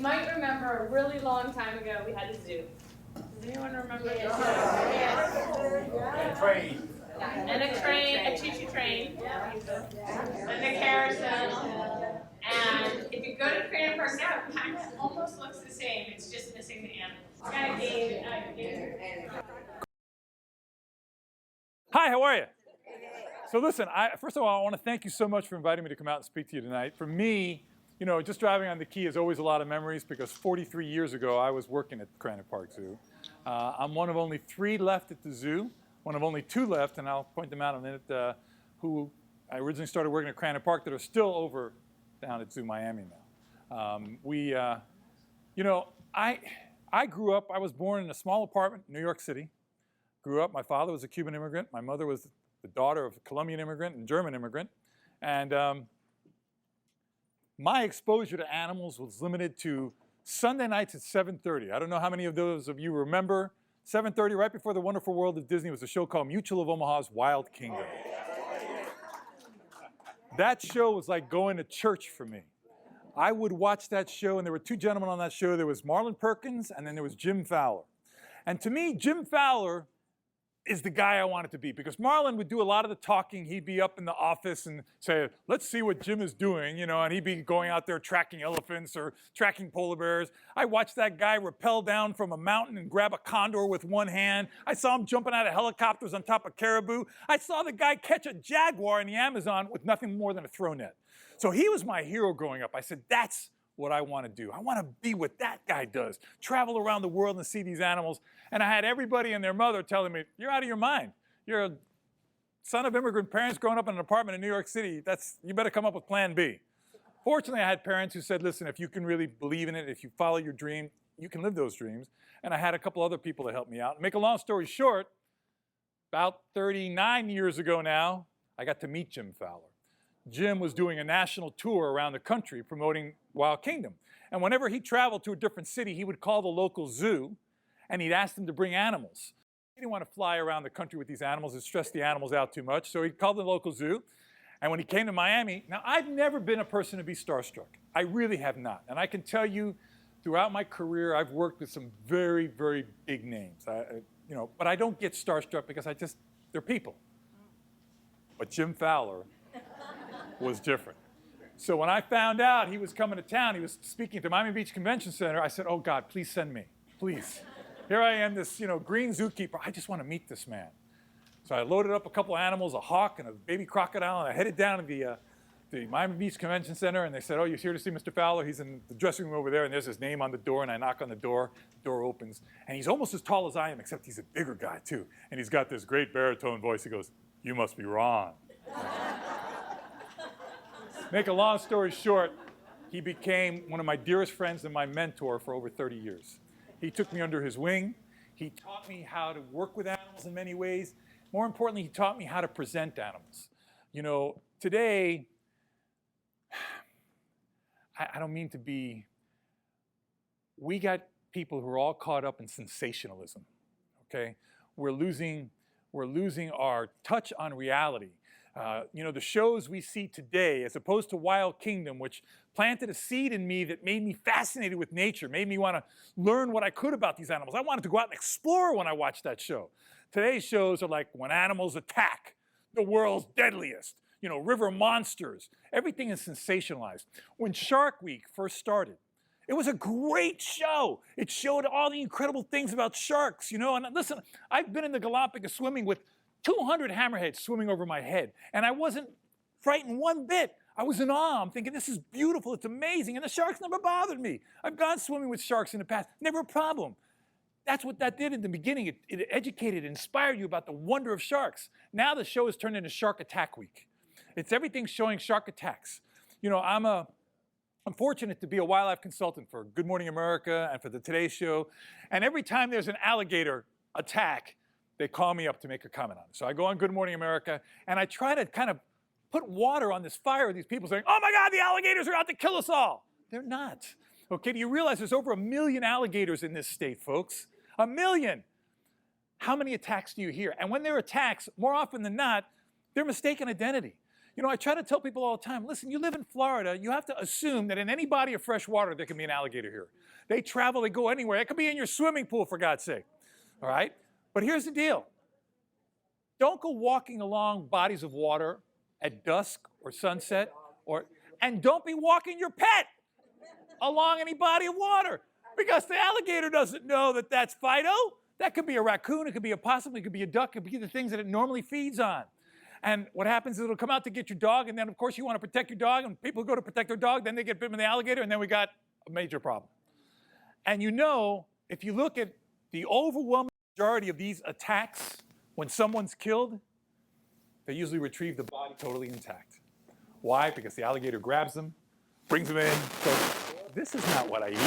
might remember a really long time ago we had a zoo. Does anyone remember this? And train. And a train, a choo-choo train, and a carousel. And if you go to Crandon Park now, it kind of almost looks the same. It's just missing the animals. It's got a gate. Hi, how are you? So listen, first of all, I want to thank you so much for inviting me to come out and speak to you tonight. For me, you know, just driving on the Key is always a lot of memories because 43 years ago, I was working at Crandon Park Zoo. I'm one of only 3 left at the zoo, one of only 2 left, and I'll point them out in a minute, who I originally started working at Crandon Park that are still over down at Zoo Miami now. You know, I grew up, I was born in a small apartment in New York City. Grew up, my father was a Cuban immigrant. My mother was the daughter of a Colombian immigrant and German immigrant. And my exposure to animals was limited to Sunday nights at 7:30. I don't know how many of those of you remember. 7:30, right before The Wonderful World of Disney, was a show called Mutual of Omaha's Wild Kingdom. That show was like going to church for me. I would watch that show, and there were 2 gentlemen on that show. There was Marlon Perkins, and then there was Jim Fowler. And to me, Jim Fowler is the guy I wanted to be, because Marlon would do a lot of the talking. He'd be up in the office and say, let's see what Jim is doing, you know, and he'd be going out there tracking elephants or tracking polar bears. I watched that guy rappel down from a mountain and grab a condor with one hand. I saw him jumping out of helicopters on top of caribou. I saw the guy catch a jaguar in the Amazon with nothing more than a throw net. So he was my hero growing up. I said, that's what I want to do. I want to be what that guy does, travel around the world and see these animals. And I had everybody and their mother telling me, you're out of your mind. You're a son of immigrant parents growing up in an apartment in New York City. You better come up with plan B. Fortunately, I had parents who said, listen, if you can really believe in it, if you follow your dream, you can live those dreams. And I had a couple other people to help me out. Make a long story short, about 39 years ago now, I got to meet Jim Fowler. Jim was doing a national tour around the country promoting Wild Kingdom. And whenever he traveled to a different city, he would call the local zoo and he'd ask them to bring animals. He didn't want to fly around the country with these animals and stress the animals out too much, so he called the local zoo. And when he came to Miami, now I've never been a person to be starstruck. I really have not. And I can tell you, throughout my career, I've worked with some very, very big names. You know, but I don't get starstruck because they're people. But Jim Fowler was different. So when I found out he was coming to town, he was speaking to Miami Beach Convention Center, I said, oh God, please send me, please. Here I am, this green zookeeper. I just want to meet this man. So I loaded up a couple animals, a hawk and a baby crocodile, and I headed down to the Miami Beach Convention Center, and they said, oh, you're here to see Mr. Fowler? He's in the dressing room over there, and there's his name on the door, and I knock on the door opens, and he's almost as tall as I am, except he's a bigger guy too. And he's got this great baritone voice. He goes, you must be Ron. Make a long story short, he became one of my dearest friends and my mentor for over 30 years. He took me under his wing. He taught me how to work with animals in many ways. More importantly, he taught me how to present animals. You know, today, I don't mean to be, we got people who are all caught up in sensationalism, okay? We're losing our touch on reality. You know, the shows we see today, as opposed to Wild Kingdom, which planted a seed in me that made me fascinated with nature, made me want to learn what I could about these animals. I wanted to go out and explore when I watched that show. Today's shows are like when animals attack, the world's deadliest, you know, river monsters. Everything is sensationalized. When Shark Week first started, it was a great show. It showed all the incredible things about sharks, you know. And listen, I've been in the Galapagos swimming with 200 hammerheads swimming over my head, and I wasn't frightened one bit. I was in awe. I'm thinking, this is beautiful, it's amazing, and the sharks never bothered me. I've gone swimming with sharks in the past, never a problem. That's what that did in the beginning. It educated, inspired you about the wonder of sharks. Now the show has turned into Shark Attack Week. It's everything showing shark attacks. You know, I'm fortunate to be a wildlife consultant for Good Morning America and for the Today Show, and every time there's an alligator attack, they call me up to make a comment on it. So I go on Good Morning America, and I try to kind of put water on this fire of these people saying, oh my God, the alligators are out to kill us all. They're not. Okay, do you realize there's over 1 million alligators in this state, folks? 1 million. How many attacks do you hear? And when there are attacks, more often than not, they're mistaken identity. You know, I try to tell people all the time, listen, you live in Florida, you have to assume that in any body of fresh water there can be an alligator here. They travel, they go anywhere. It could be in your swimming pool, for God's sake. All right? But here's the deal. Don't go walking along bodies of water at dusk or sunset, and don't be walking your pet along any body of water, because the alligator doesn't know that that's Fido. That could be a raccoon, it could be a possum, it could be a duck, it could be the things that it normally feeds on. And what happens is it'll come out to get your dog, and then of course you want to protect your dog, and people go to protect their dog, then they get bitten by the alligator, and then we got a major problem. And you know, if you look at the overwhelming majority of these attacks, when someone's killed, they usually retrieve the body totally intact. Why? Because the alligator grabs them, brings them in, goes, this is not what I eat.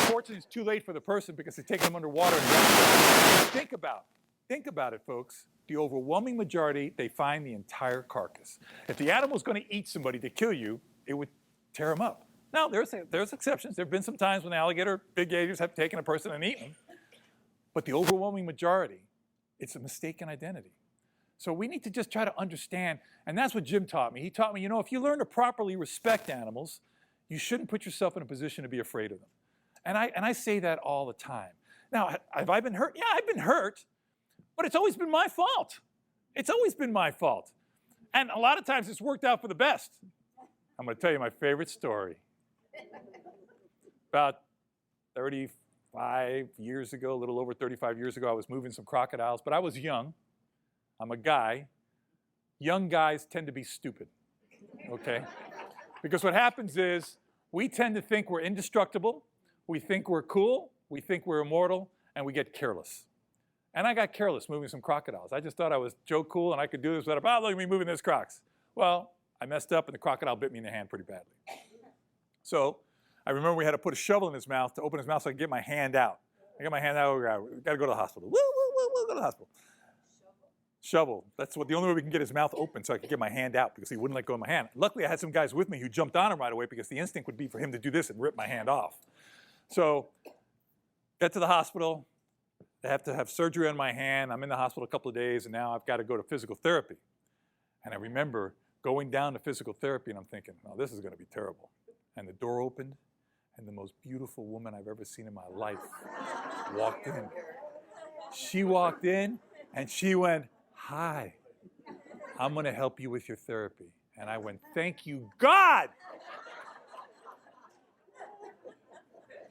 Unfortunately, it's too late for the person because they take them underwater and drown them. Think about it, folks. The overwhelming majority, they find the entire carcass. If the animal's going to eat somebody to kill you, it would tear them up. Now, there's exceptions. There have been some times when big gators have taken a person and eaten them. But the overwhelming majority, it's a mistaken identity. So we need to just try to understand, and that's what Jim taught me. He taught me, you know, if you learn to properly respect animals, you shouldn't put yourself in a position to be afraid of them. And I say that all the time. Now, have I been hurt? Yeah, I've been hurt, but it's always been my fault. It's always been my fault. And a lot of times it's worked out for the best. I'm going to tell you my favorite story. About 35 years ago, a little over 35 years ago, I was moving some crocodiles, but I was young. I'm a guy. Young guys tend to be stupid, okay? Because what happens is we tend to think we're indestructible, we think we're cool, we think we're immortal, and we get careless. And I got careless moving some crocodiles. I just thought I was Joe Cool and I could do this without, oh, look at me moving those crocs. Well, I messed up and the crocodile bit me in the hand pretty badly. So I remember we had to put a shovel in his mouth to open his mouth so I could get my hand out. I got my hand out, we got to go to the hospital. Woo, woo, woo, woo, go to the hospital. Shovel. That's the only way we can get his mouth open so I could get my hand out because he wouldn't let go of my hand. Luckily, I had some guys with me who jumped on him right away because the instinct would be for him to do this and rip my hand off. So, get to the hospital. They have to have surgery on my hand. I'm in the hospital a couple of days, and now I've got to go to physical therapy. And I remember going down to physical therapy, and I'm thinking, oh, this is going to be terrible. And the door opened, and the most beautiful woman I've ever seen in my life walked in. She walked in, and she went, hi, I'm going to help you with your therapy. And I went, thank you, God!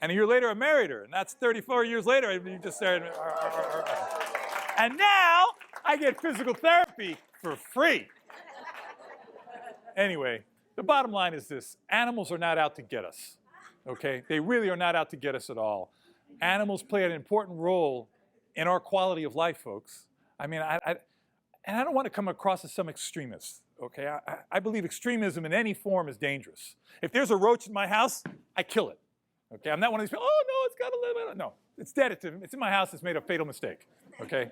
And a year later, I married her. And that's 34 years later. You just started. And now, I get physical therapy for free. Anyway, the bottom line is this. Animals are not out to get us, okay? They really are not out to get us at all. Animals play an important role in our quality of life, folks. I mean, and I don't want to come across as some extremist, okay? I believe extremism in any form is dangerous. If there's a roach in my house, I kill it, okay? I'm not one of these people, oh, no, it's got to live. No, it's dead. It's in my house. It's made a fatal mistake, okay?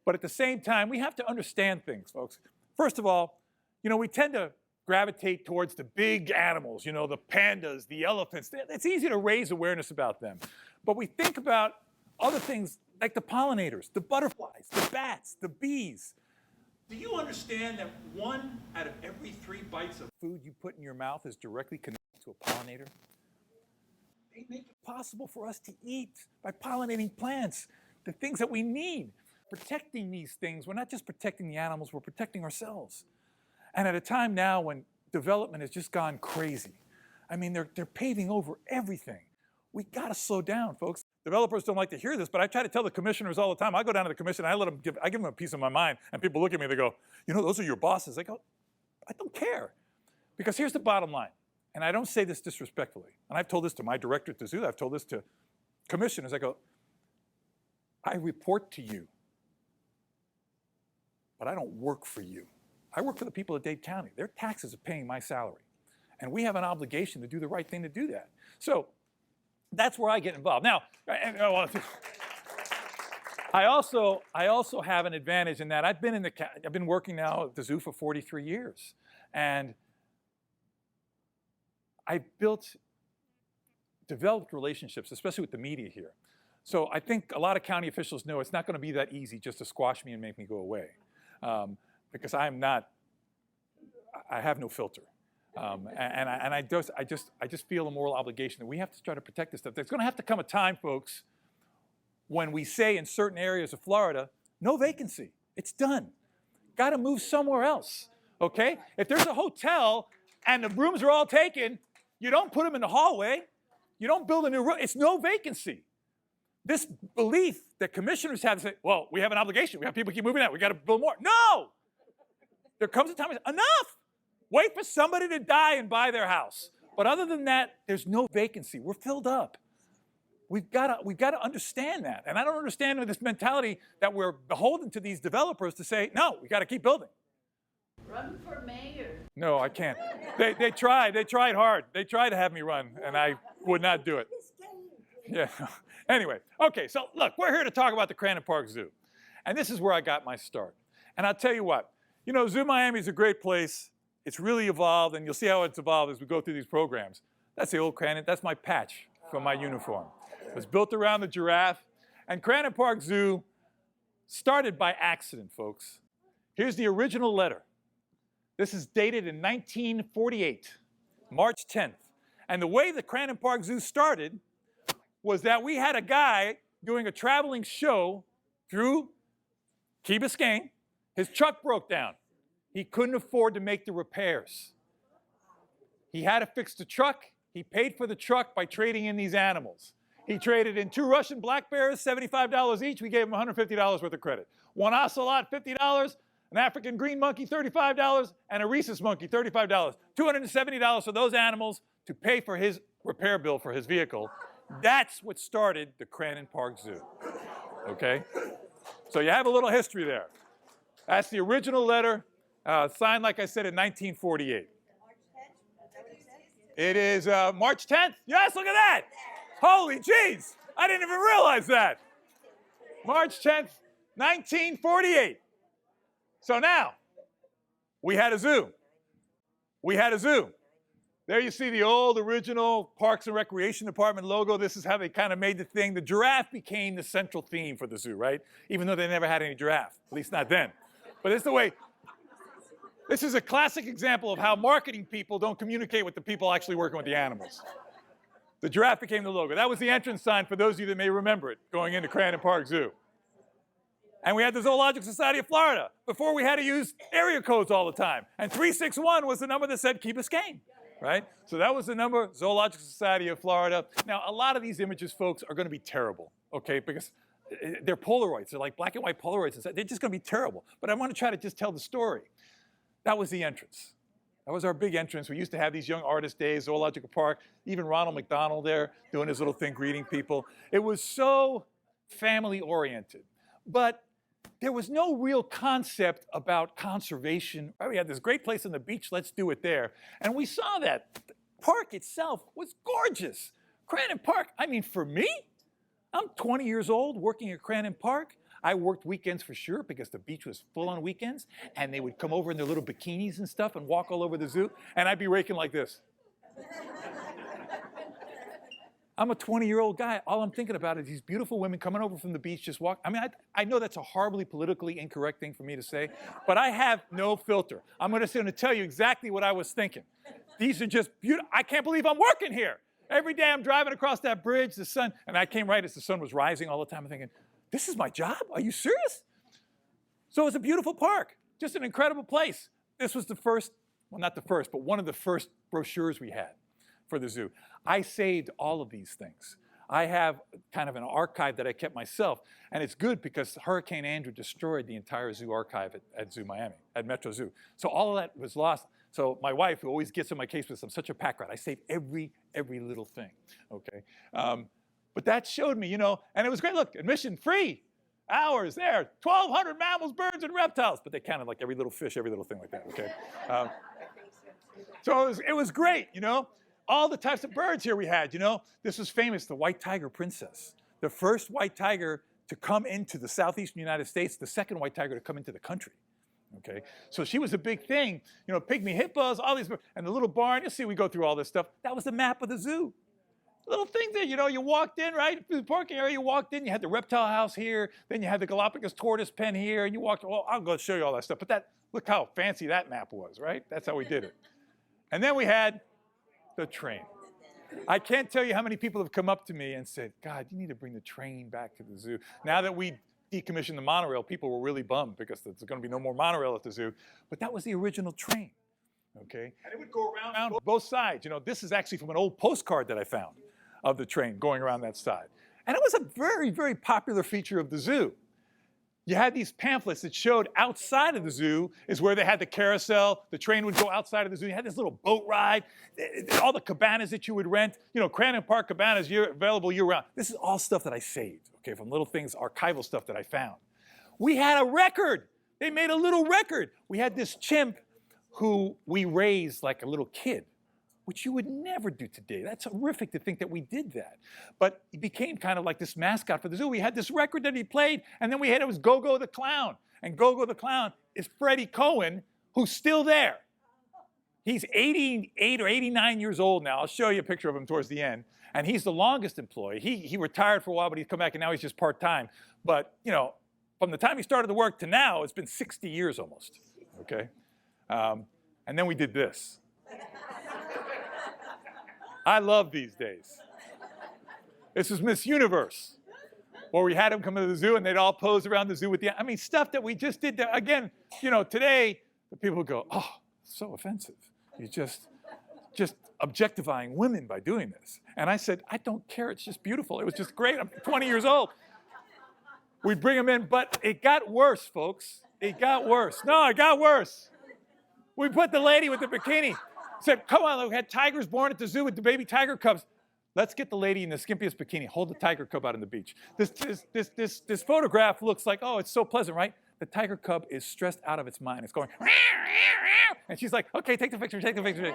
But at the same time, we have to understand things, folks. First of all, you know, we tend to gravitate towards the big animals, you know, the pandas, the elephants. It's easy to raise awareness about them. But we think about other things like the pollinators, the butterflies, the bats, the bees. Do you understand that 1 out of every 3 bites of food you put in your mouth is directly connected to a pollinator? They make it possible for us to eat by pollinating plants, the things that we need. Protecting these things, we're not just protecting the animals, we're protecting ourselves. And at a time now when development has just gone crazy, I mean, they're paving over everything. We got to slow down, folks. Developers don't like to hear this, but I try to tell the commissioners all the time. I go down to the commission, I give them a piece of my mind, and people look at me, they go, you know, those are your bosses. I go, I don't care. Because here's the bottom line, and I don't say this disrespectfully, and I've told this to my director at the zoo, I've told this to commissioners, I go, I report to you, but I don't work for you. I work for the people of Dade County. Their taxes are paying my salary. And we have an obligation to do the right thing to do that. So that's where I get involved. Now, I also have an advantage in that I've been working now at the zoo for 43 years. And I've developed relationships, especially with the media here. So I think a lot of county officials know it's not going to be that easy just to squash me and make me go away. Because I'm not I have no filter. And I just feel a moral obligation that we have to try to protect this stuff. There's going to have to come a time, folks, when we say in certain areas of Florida, no vacancy. It's done. Got to move somewhere else, okay? If there's a hotel and the rooms are all taken, you don't put them in the hallway. You don't build a new room. It's no vacancy. This belief that commissioners have to say, well, we have an obligation. We have people keep moving out. We got to build more. No! There comes a time when enough! Wait for somebody to die and buy their house. But other than that, there's no vacancy. We're filled up. We've got to understand that. And I don't understand this mentality that we're beholden to these developers to say, no, we got to keep building. Run for mayor. No, I can't. They tried hard. They tried to have me run, and I would not do it. Yeah. Anyway, okay, so look, we're here to talk about the Crandon Park Zoo. And this is where I got my start. And I'll tell you what, you know, Zoo Miami is a great place. It's really evolved, and you'll see how it's evolved as we go through these programs. That's the old Crandon. That's my patch from my uniform. It was built around the giraffe. And Crandon Park Zoo started by accident, folks. Here's the original letter. This is dated in 1948, March 10th. And the way the Crandon Park Zoo started was that we had a guy doing a traveling show through Key Biscayne. His truck broke down. He couldn't afford to make the repairs. He had to fix the truck. He paid for the truck by trading in these animals. He traded in 2 Russian black bears, $75 each. We gave him $150 worth of credit. 1 ocelot, $50. An African green monkey, $35, and a rhesus monkey, $35. $270 for those animals to pay for his repair bill for his vehicle. That's what started the Crandon Park Zoo, okay? So you have a little history there. That's the original letter, signed, like I said, in 1948. It is March 10th. Yes, look at that. Holy jeez, I didn't even realize that. March 10th, 1948. So now, we had a zoo. We had a zoo. There you see the old original Parks and Recreation Department logo. This is how they kind of made the thing. The giraffe became the central theme for the zoo, right? Even though they never had any giraffe, at least not then. But it's the way. This is a classic example of how marketing people don't communicate with the people actually working with the animals. The giraffe became the logo. That was the entrance sign for those of you that may remember it, going into Crandon Park Zoo. And we had the Zoological Society of Florida. Before, we had to use area codes all the time. And 361 was the number that said Key Biscayne, right? So that was the number, Zoological Society of Florida. Now, a lot of these images, folks, are going to be terrible, okay? Because they're Polaroids. They're like black and white Polaroids. They're just going to be terrible. But I want to try to just tell the story. That was the entrance. That was our big entrance. We used to have these young artist days, Zoological Park, even Ronald McDonald there doing his little thing, greeting people. It was so family-oriented. But there was no real concept about conservation. We had this great place on the beach, let's do it there. And we saw that. The park itself was gorgeous. Crandon Park, I mean, for me, I'm 20 years old working at Crandon Park. I worked weekends for sure because the beach was full on weekends, and they would come over in their little bikinis and stuff and walk all over the zoo, and I'd be raking like this. I'm a 20-year-old guy. All I'm thinking about is these beautiful women coming over from the beach, just walk. I mean, I know that's a horribly politically incorrect thing for me to say, but I have no filter. I'm going to tell you exactly what I was thinking. These are just beautiful. I can't believe I'm working here. Every day I'm driving across that bridge, the sun, and I came right as the sun was rising all the time. I'm thinking, this is my job? Are you serious? So it's a beautiful park, just an incredible place. This was the first, well, not the first, but one of the first brochures we had for the zoo. I saved all of these things. I have kind of an archive that I kept myself, and it's good because Hurricane Andrew destroyed the entire zoo archive at Zoo Miami, at Metro Zoo. So all of that was lost. So my wife, who always gets in my case with I'm such a pack rat, I save every little thing, okay? But that showed me, you know, and it was great. Look, admission free, hours there, 1,200 mammals, birds, and reptiles. But they counted like every little fish, every little thing like that, okay? So it was great, you know? All the types of birds here we had, you know? This was famous, the white tiger princess. The first white tiger to come into the southeastern United States, the second white tiger to come into the country, okay? So she was a big thing. You know, pygmy hippos, all these birds, and the little barn. You'll see we go through all this stuff. That was the map of the zoo. little things there. You walked in, right? Through the parking area, you walked in, you had the reptile house here, then you had the Galapagos tortoise pen here, and you walked, well, I'll go show you all that stuff. But look how fancy that map was, right? That's how we did it. And then we had the train. I can't tell you how many people have come up to me and said, God, you need to bring the train back to the zoo. Now that we decommissioned the monorail, people were really bummed because there's going to be no more monorail at the zoo. But that was the original train, okay? And it would go around both sides. This is actually from an old postcard that I found of the train going around that side. And it was a very, very popular feature of the zoo. You had these pamphlets that showed outside of the zoo is where they had the carousel. The train would go outside of the zoo. You had this little boat ride, all the cabanas that you would rent. Crandon Park cabanas available year-round. This is all stuff that I saved, okay, from little things, archival stuff that I found. We had a record. They made a little record. We had this chimp who we raised like a little kid, which you would never do today. That's horrific to think that we did that. But he became kind of like this mascot for the zoo. We had this record that he played, and then it was Go-Go the Clown. And Go-Go the Clown is Freddie Cohen, who's still there. He's 88 or 89 years old now. I'll show you a picture of him towards the end. And he's the longest employee. He retired for a while, but he's come back, and now he's just part-time. But, from the time he started to work to now, it's been 60 years almost, okay? And then we did this. I love these days. This is Miss Universe, where we had them come to the zoo and they'd all pose around the zoo with stuff that we just did. Again, today, the people would go, oh, so offensive. You're just objectifying women by doing this. And I said, I don't care. It's just beautiful. It was just great. I'm 20 years old. We bring them in, but it got worse, folks. It got worse. No, it got worse. We put the lady with the bikini. Said, come on, we had tigers born at the zoo with the baby tiger cubs. Let's get the lady in the skimpiest bikini. Hold the tiger cub out on the beach. This photograph looks like, oh, it's so pleasant, right? The tiger cub is stressed out of its mind. It's going, and she's like, okay, take the picture, take the picture.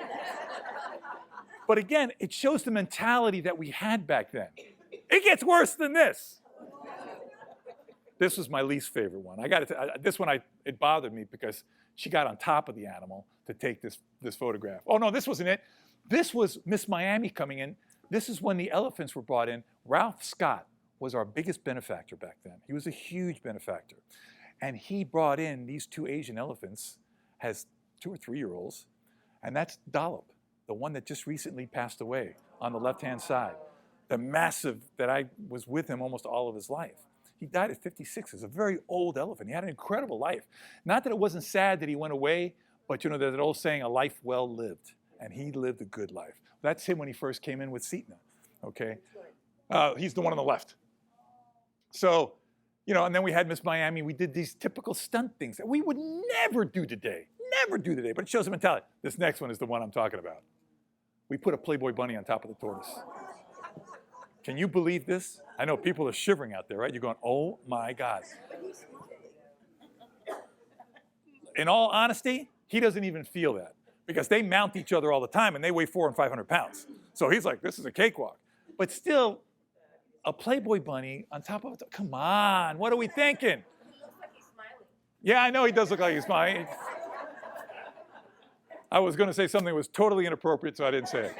But again, it shows the mentality that we had back then. It gets worse than this. This was my least favorite one. This one, it bothered me because she got on top of the animal to take this photograph. Oh, no, this wasn't it. This was Miss Miami coming in. This is when the elephants were brought in. Ralph Scott was our biggest benefactor back then. He was a huge benefactor. And he brought in these 2 Asian elephants, has 2 or 3-year-olds, and that's Dollop, the one that just recently passed away on the left-hand side. The massive that I was with him almost all of his life. He died at 56. He's a very old elephant. He had an incredible life. Not that it wasn't sad that he went away, but there's that old saying, a life well lived. And he lived a good life. That's him when he first came in with Setna, okay? He's the one on the left. So, and then we had Miss Miami. We did these typical stunt things that we would never do today. Never do today, but it shows the mentality. This next one is the one I'm talking about. We put a Playboy bunny on top of the tortoise. Can you believe this? I know people are shivering out there, right? You're going, oh my God. In all honesty, he doesn't even feel that because they mount each other all the time and they weigh 400 and 500 pounds. So he's like, this is a cakewalk. But still, a Playboy bunny on top of it, come on, what are we thinking? Yeah, I know he does look like he's smiling. I was going to say something that was totally inappropriate, so I didn't say it.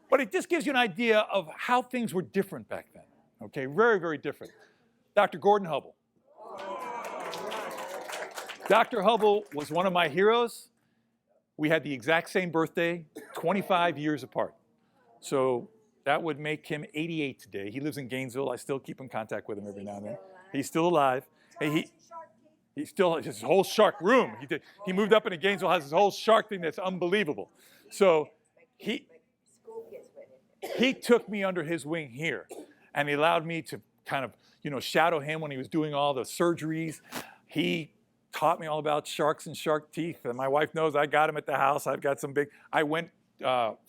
But it just gives you an idea of how things were different back then, okay? Very, very different. Dr. Gordon Hubble. Dr. Hubble was one of my heroes. We had the exact same birthday, 25 years apart. So that would make him 88 today. He lives in Gainesville. I still keep in contact with him every now and then. He's still alive. He still has his whole shark room. He moved up into Gainesville, has his whole shark thing that's unbelievable. So he took me under his wing here, and he allowed me to kind of, shadow him when he was doing all the surgeries. He taught me all about sharks and shark teeth, and my wife knows I got him at the house. I've got some big, I went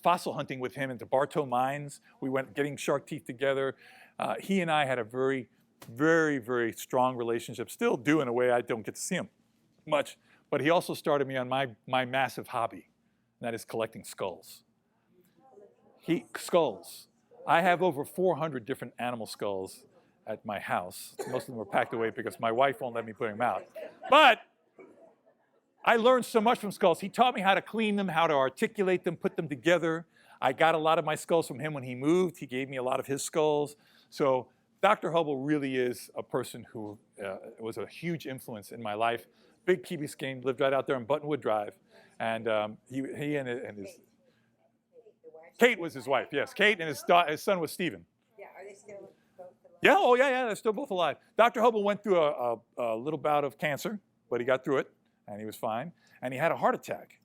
fossil hunting with him into Bartow Mines. We went getting shark teeth together. He and I had a very, very, very strong relationship, still do in a way I don't get to see him much, but he also started me on my massive hobby, and that is collecting skulls. Skulls. I have over 400 different animal skulls at my house. Most of them were packed away because my wife won't let me put them out. But I learned so much from skulls. He taught me how to clean them, how to articulate them, put them together. I got a lot of my skulls from him when he moved. He gave me a lot of his skulls. So Dr. Hubble really is a person who was a huge influence in my life. Big Key Biscayne, lived right out there on Buttonwood Drive. And he and his, Kate was his wife, yes. Kate and his son was Stephen. Yeah, are they still both alive? Yeah, oh yeah, they're still both alive. Dr. Hubble went through a little bout of cancer, but he got through it, and he was fine. And he had a heart attack,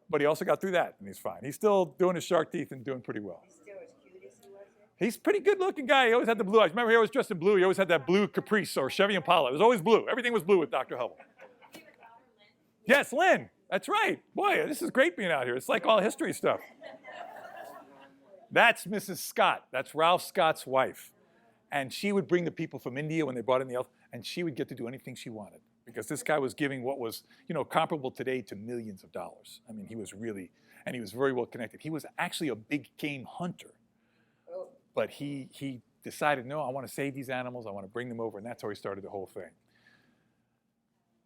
but he also got through that, and he's fine. He's still doing his shark teeth and doing pretty well. He's still as cute as he was then? He's a pretty good-looking guy. He always had the blue eyes. Remember, he always dressed in blue. He always had that blue Caprice or Chevy Impala. It was always blue. Everything was blue with Dr. Hubble. Yes, Lynn. That's right. Boy, this is great being out here. It's like all history stuff. That's Mrs. Scott. That's Ralph Scott's wife. And she would bring the people from India when they brought in the elf, and she would get to do anything she wanted because this guy was giving what was, comparable today to millions of dollars. I mean, he was really, and he was very well connected. He was actually a big game hunter, but he decided, no, I want to save these animals. I want to bring them over, and that's how he started the whole thing.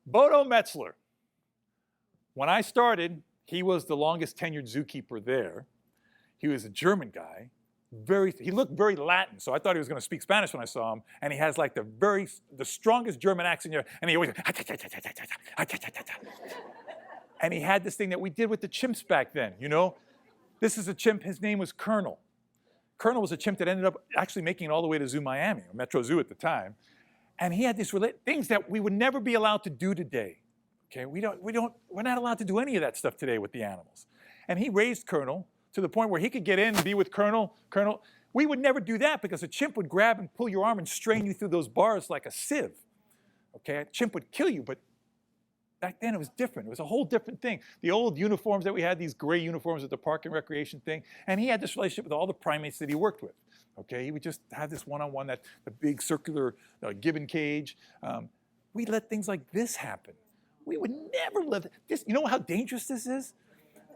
Bodo Metzler. When I started, he was the longest tenured zookeeper there. He was a German guy. He looked very Latin, so I thought he was going to speak Spanish when I saw him. And he has like the strongest German accent here. And he always, and he had this thing that we did with the chimps back then, This is a chimp. His name was Colonel. Colonel was a chimp that ended up actually making it all the way to Zoo Miami, or Metro Zoo at the time. And he had these things that we would never be allowed to do today. Okay, we're not allowed to do any of that stuff today with the animals. And he raised Colonel to the point where he could get in and be with Colonel. We would never do that because a chimp would grab and pull your arm and strain you through those bars like a sieve. Okay, a chimp would kill you, but back then it was different. It was a whole different thing. The old uniforms that we had, these gray uniforms at the park and recreation thing, and he had this relationship with all the primates that he worked with. Okay, he would just have this one-on-one, the big circular gibbon cage. We let things like this happen. We would never let this. You know how dangerous this is?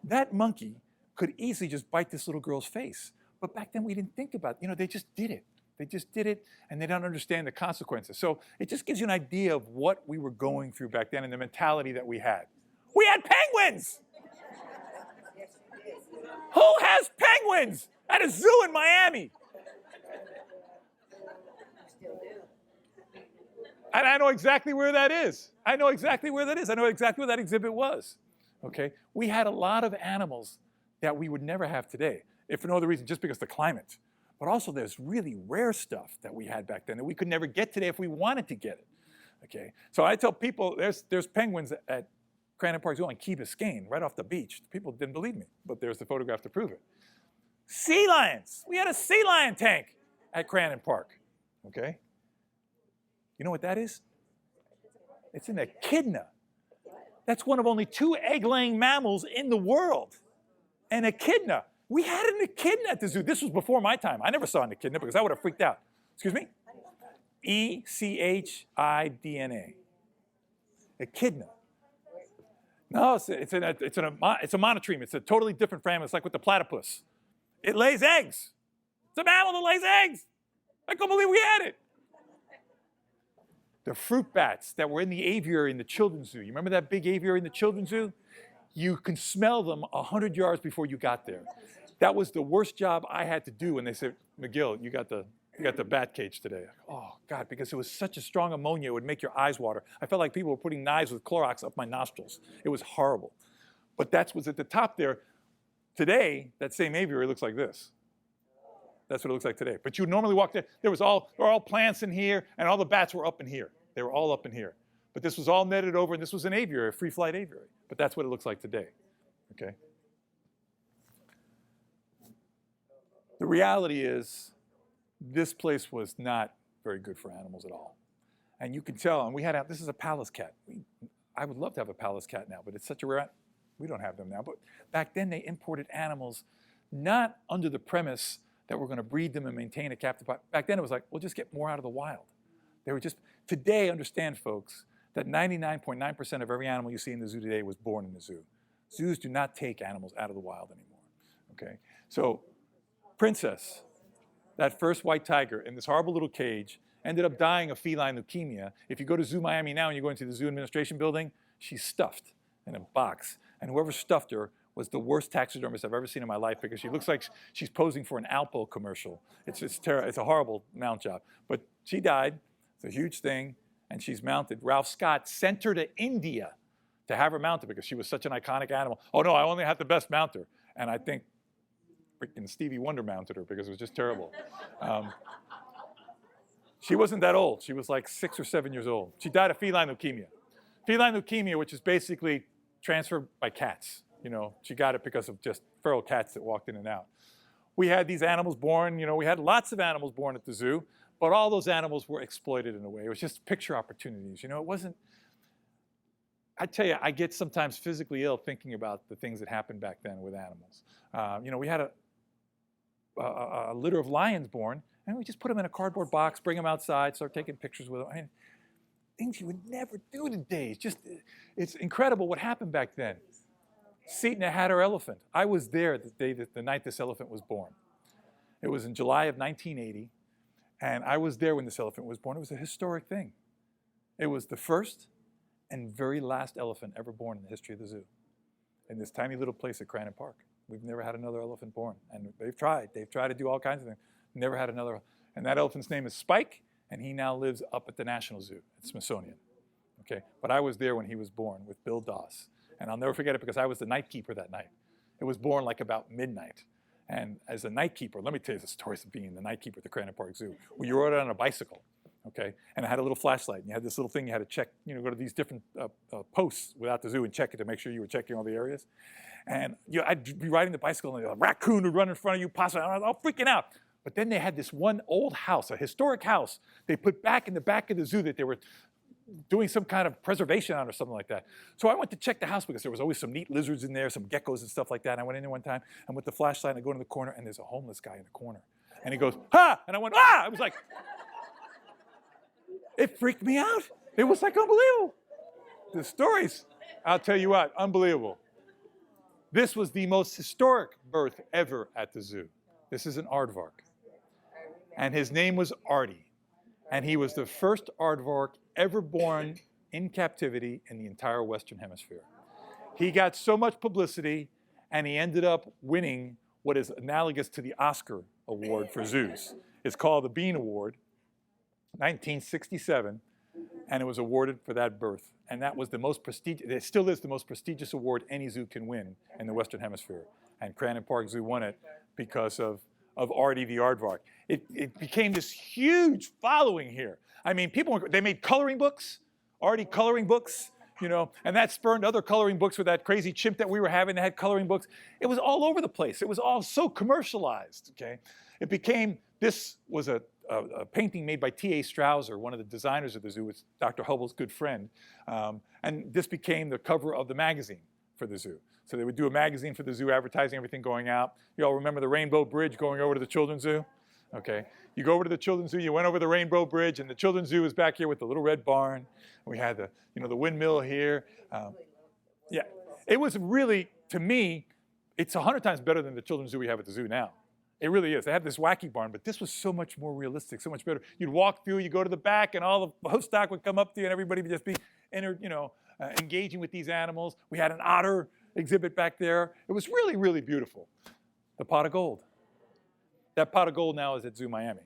That monkey could easily just bite this little girl's face. But back then we didn't think about it. They just did it. They just did it, and they don't understand the consequences. So it just gives you an idea of what we were going through back then and the mentality that we had. We had penguins! Who has penguins at a zoo in Miami? And I know exactly where that is. I know exactly where that exhibit was. Okay? We had a lot of animals that we would never have today, if for no other reason, just because of the climate. But also there's really rare stuff that we had back then that we could never get today if we wanted to get it. Okay? So I tell people there's penguins at Crandon Park Zoo on Key Biscayne, right off the beach. People didn't believe me, but there's the photograph to prove it. Sea lions. We had a sea lion tank at Crandon Park. Okay? You know what that is? It's an echidna. That's one of only 2 egg-laying mammals in the world. An echidna. We had an echidna at the zoo. This was before my time. I never saw an echidna because I would have freaked out. Excuse me? Echidna. Echidna. No, it's a monotreme. It's a totally different family. It's like with the platypus. It lays eggs. It's a mammal that lays eggs. I can't believe we had it. The fruit bats that were in the aviary in the children's zoo. You remember that big aviary in the children's zoo? You can smell them 100 yards before you got there. That was the worst job I had to do when they said, McGill, you got the bat cage today. Oh, God, because it was such a strong ammonia, it would make your eyes water. I felt like people were putting knives with Clorox up my nostrils. It was horrible. But that was at the top there. Today, that same aviary looks like this. That's what it looks like today. But you would normally walk there. There were all plants in here, and all the bats were up in here. They were all up in here. But this was all netted over, and this was an aviary, a free flight aviary. But that's what it looks like today. Okay? The reality is, this place was not very good for animals at all. And you can tell, and this is a Pallas cat. I would love to have a Pallas cat now, but it's such a rare, we don't have them now. But back then they imported animals not under the premise that we're going to breed them and maintain a captive population. Back then it was like, we'll just get more out of the wild. They were just, today, understand folks, that 99.9% of every animal you see in the zoo today was born in the zoo. Zoos do not take animals out of the wild anymore, okay? So, Princess, that first white tiger in this horrible little cage, ended up dying of feline leukemia. If you go to Zoo Miami now and you go into the zoo administration building, she's stuffed in a box. And whoever stuffed her was the worst taxidermist I've ever seen in my life because she looks like she's posing for an Alpo commercial. It's a horrible mount job. But she died. It's a huge thing, and she's mounted. Ralph Scott sent her to India to have her mounted because she was such an iconic animal. Oh no, I only had the best mounter. And I think freaking Stevie Wonder mounted her because it was just terrible. She wasn't that old. She was like 6 or 7 years old. She died of feline leukemia. Feline leukemia, which is basically transferred by cats. You know, she got it because of just feral cats that walked in and out. We had these animals born, you know, we had lots of animals born at the zoo, but all those animals were exploited in a way. It was just picture opportunities. You know, it wasn't, I tell you, I get sometimes physically ill thinking about the things that happened back then with animals. You know, we had a litter of lions born, and we just put them in a cardboard box, bring them outside, start taking pictures with them. I mean, things you would never do today. It's incredible what happened back then. Seton had her elephant. I was there the night this elephant was born. It was in July of 1980, and I was there when this elephant was born. It was a historic thing. It was the first and very last elephant ever born in the history of the zoo, in this tiny little place at Crandon Park. We've never had another elephant born, and they've tried. They've tried to do all kinds of things. Never had another. And that elephant's name is Spike, and he now lives up at the National Zoo at Smithsonian. Okay, but I was there when he was born with Bill Doss, and I'll never forget it because I was the night keeper that night. It was born like about midnight, and as a night keeper, let me tell you the stories of being the night keeper at the Crandon Park Zoo. Well, you rode on a bicycle, okay, and I had a little flashlight, and you had this little thing you had to check, you know, go to these different posts without the zoo and check it to make sure you were checking all the areas. And you know, I'd be riding the bicycle, and a raccoon would run in front of you, possum, and I was all freaking out. But then they had this one old house, a historic house, they put back in the back of the zoo that they were doing some kind of preservation on or something like that. So I went to check the house because there was always some neat lizards in there, some geckos and stuff like that. And I went in there one time, and with the flashlight, I go into the corner, and there's a homeless guy in the corner. And he goes, "Ha!" And I went, "Ah!" I was like, it freaked me out. It was like unbelievable. The stories, I'll tell you what, unbelievable. This was the most historic birth ever at the zoo. This is an aardvark. And his name was Artie. And he was the first aardvark ever born in captivity in the entire Western Hemisphere. He got so much publicity, and he ended up winning what is analogous to the Oscar Award for zoos. It's called the Bean Award, 1967, and it was awarded for that birth. And that was the most prestigious, it still is the most prestigious award any zoo can win in the Western Hemisphere. And Crandon Park Zoo won it because of Artie the aardvark. It became this huge following here. I mean, they made coloring books, Artie coloring books, you know, and that spurned other coloring books with that crazy chimp that we were having that had coloring books. It was all over the place. It was all so commercialized, okay? It became, this was a painting made by T.A. Strausser, one of the designers of the zoo. It's Dr. Hubble's good friend. And this became the cover of the magazine for the zoo. So they would do a magazine for the zoo, advertising everything going out. You all remember the Rainbow Bridge going over to the Children's Zoo? Okay. You go over to the Children's Zoo, you went over the Rainbow Bridge, and the Children's Zoo is back here with the little red barn. We had the, you know, the windmill here. Yeah. It was really, to me, it's 100 times better than the Children's Zoo we have at the zoo now. It really is. They have this wacky barn, but this was so much more realistic, so much better. You'd walk through, you go to the back, and all the livestock would come up to you, and everybody would just be, engaging with these animals. We had an otter exhibit back there. It was really, really beautiful. The pot of gold. That pot of gold now is at Zoo Miami.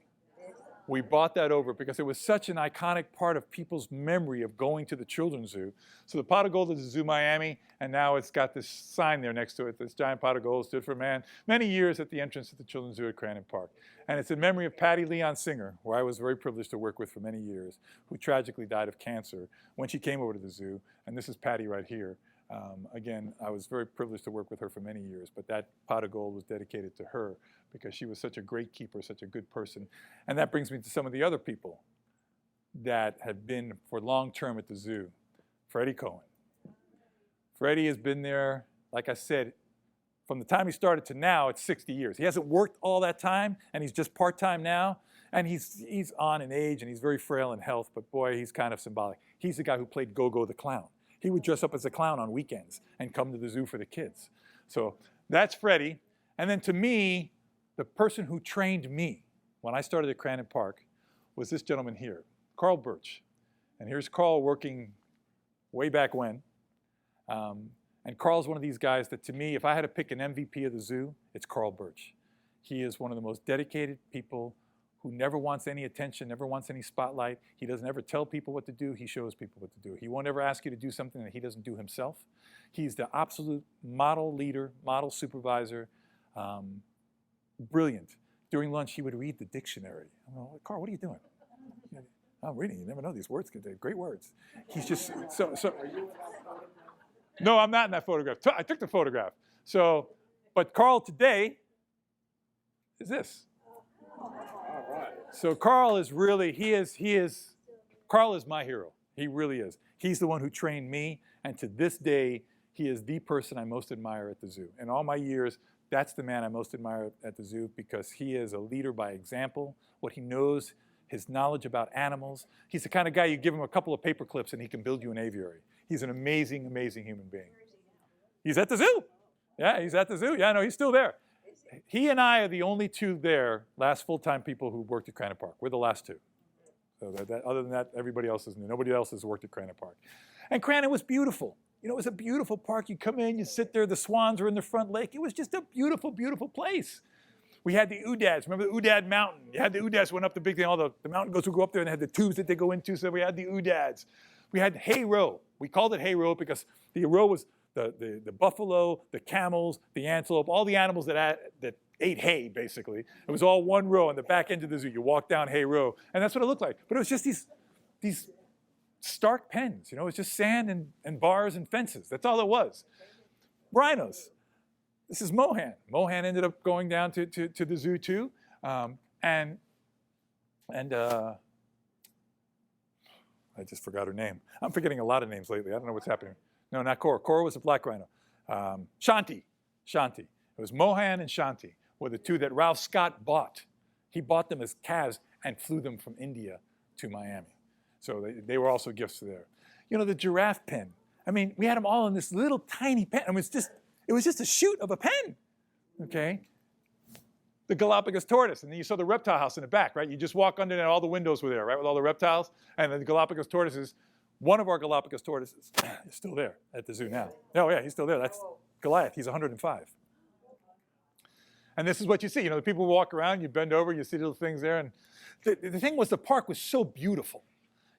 We bought that over because it was such an iconic part of people's memory of going to the Children's Zoo. So the pot of gold is at Zoo Miami, and now it's got this sign there next to it. This giant pot of gold stood for man. Many years at the entrance to the Children's Zoo at Crandon Park. And it's in memory of Patty Leon Singer, who I was very privileged to work with for many years, who tragically died of cancer when she came over to the zoo. And this is Patty right here. Again, I was very privileged to work with her for many years, but that pot of gold was dedicated to her because she was such a great keeper, such a good person. And that brings me to some of the other people that have been for long term at the zoo. Freddie Cohen. Freddie has been there, like I said, from the time he started to now, it's 60 years. He hasn't worked all that time, and he's just part-time now. And he's on in age, and he's very frail in health, but boy, he's kind of symbolic. He's the guy who played Go-Go the Clown. He would dress up as a clown on weekends and come to the zoo for the kids. So that's Freddie. And then to me, the person who trained me when I started at Crandon Park was this gentleman here, Carl Birch. And here's Carl working way back when. And Carl's one of these guys that, to me, if I had to pick an MVP of the zoo, it's Carl Birch. He is one of the most dedicated people who never wants any attention, never wants any spotlight. He doesn't ever tell people what to do. He shows people what to do. He won't ever ask you to do something that he doesn't do himself. He's the absolute model leader, model supervisor, brilliant. During lunch, he would read the dictionary. I'm like, Carl, what are you doing? I'm reading. You never know these words. They're great words. He's just so. No, I'm not in that photograph. I took the photograph. So, but Carl today is this. So Carl is really, Carl is my hero. He really is. He's the one who trained me, and to this day, he is the person I most admire at the zoo. In all my years, that's the man I most admire at the zoo because he is a leader by example. What he knows, his knowledge about animals. He's the kind of guy you give him a couple of paper clips and he can build you an aviary. He's an amazing, amazing human being. He's at the zoo. Yeah, he's at the zoo. Yeah, no, he's still there. He and I are the only two there, last full-time people who worked at Crandon Park. We're the last two. So other than that, everybody else is new. Nobody else has worked at Crandon Park. And Crandon was beautiful. You know, it was a beautiful park. You come in, you sit there, the swans are in the front lake. It was just a beautiful, beautiful place. We had the Oudads. Remember the Oudad Mountain? You had the Oudads went up the big thing. All the mountain goats would go up there and they had the tubes that they go into. So we had the Oudads. We had hay row. We called it hay row because the row was the buffalo, the camels, the antelope, all the animals that ate hay, basically. It was all one row on the back end of the zoo. You walk down hay row, and that's what it looked like. But it was just these stark pens. You know, it was just sand and bars and fences. That's all it was. Rhinos. This is Mohan. Mohan ended up going down to the zoo too, and I just forgot her name. I'm forgetting a lot of names lately. I don't know what's happening. No, not Cora. Cora was a black rhino. Shanti. It was Mohan and Shanti were the two that Ralph Scott bought. He bought them as calves and flew them from India to Miami. So they were also gifts there. You know, the giraffe pen. I mean, we had them all in this little tiny pen. I mean, it was just a shoot of a pen, okay? The Galapagos tortoise, and then you saw the reptile house in the back, right? You just walk under there, all the windows were there, right, with all the reptiles, and then the Galapagos tortoises. One of our Galapagos tortoises is still there at the zoo now. Oh yeah, he's still there. That's Goliath. He's 105. And this is what you see. You know, the people walk around, you bend over, you see little things there. And the thing was, the park was so beautiful.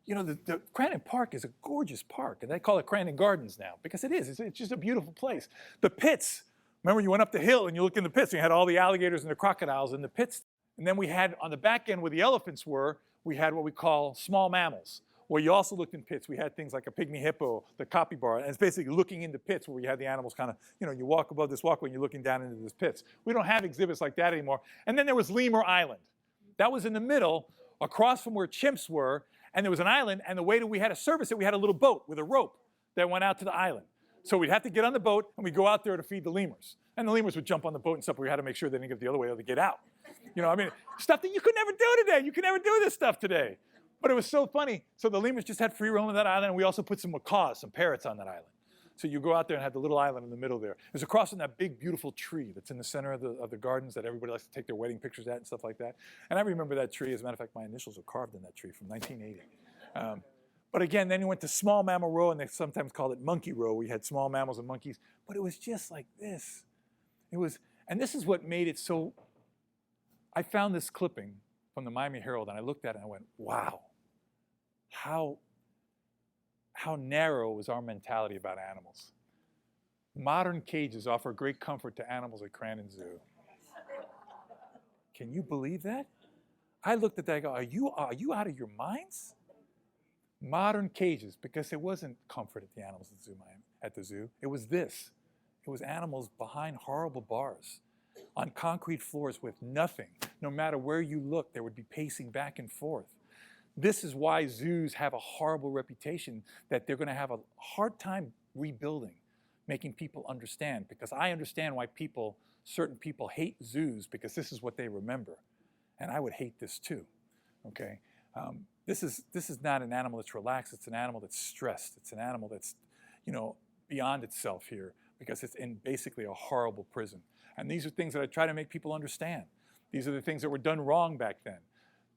You know, the Crandon Park is a gorgeous park, and they call it Crandon Gardens now because it is. It's just a beautiful place. The pits. Remember, you went up the hill and you looked in the pits, and you had all the alligators and the crocodiles in the pits. And then we had, on the back end where the elephants were, we had what we call small mammals, where you also looked in pits. We had things like a pygmy hippo, the capybara, and it's basically looking into pits where you had the animals kind of, you know, you walk above this walkway and you're looking down into these pits. We don't have exhibits like that anymore. And then there was Lemur Island. That was in the middle, across from where chimps were, and there was an island, and the way that we had to service it, we had a little boat with a rope that went out to the island. So we'd have to get on the boat, and we'd go out there to feed the lemurs. And the lemurs would jump on the boat and stuff, but we had to make sure they didn't get the other way or they get out. You know, I mean, stuff that you could never do today. You could never do this stuff today. But it was so funny. So the lemurs just had free roam on that island, and we also put some macaws, some parrots on that island. So you go out there and have the little island in the middle there. It was across from that big, beautiful tree that's in the center of the gardens that everybody likes to take their wedding pictures at and stuff like that. And I remember that tree. As a matter of fact, my initials are carved in that tree from 1980. But again, then you went to small mammal row, and they sometimes called it monkey row. We had small mammals and monkeys. But it was just like this. It was, and this is what made it so. I found this clipping from the Miami Herald, and I looked at it and I went, wow. How narrow is our mentality about animals? Modern cages offer great comfort to animals at Crandon Zoo. Can you believe that? I looked at that and go, are you out of your minds? Modern cages, because it wasn't comfort at the animals at the zoo. It was this. It was animals behind horrible bars, on concrete floors with nothing. No matter where you looked, they would be pacing back and forth. This is why zoos have a horrible reputation that they're going to have a hard time rebuilding, making people understand. Because I understand why certain people hate zoos, because this is what they remember. And I would hate this too, okay? This is not an animal that's relaxed. It's an animal that's stressed. It's an animal that's, you know, beyond itself here, because it's in basically a horrible prison. And these are things that I try to make people understand. These are the things that were done wrong back then.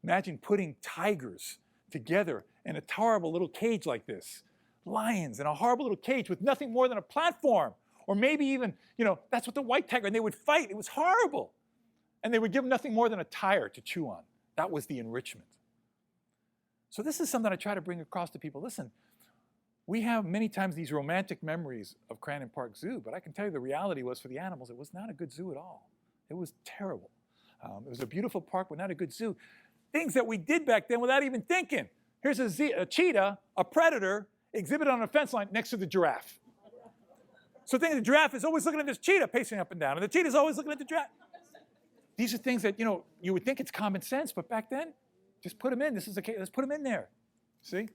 Imagine putting tigers together in a horrible little cage like this. Lions in a horrible little cage with nothing more than a platform Or maybe even, that's what the white tiger, and they would fight. It was horrible. And they would give them nothing more than a tire to chew on. That was the enrichment. So this is something I try to bring across to people. Listen, we have many times these romantic memories of Crandon Park Zoo, but I can tell you the reality was for the animals, it was not a good zoo at all. It was terrible. It was a beautiful park, but not a good zoo. Things that we did back then without even thinking. Here's a cheetah, a predator, exhibited on a fence line next to the giraffe. So think the giraffe is always looking at this cheetah pacing up and down, and the cheetah is always looking at the giraffe. These are things that, you would think it's common sense, but back then, just put them in. This is okay. Let's put them in there. See?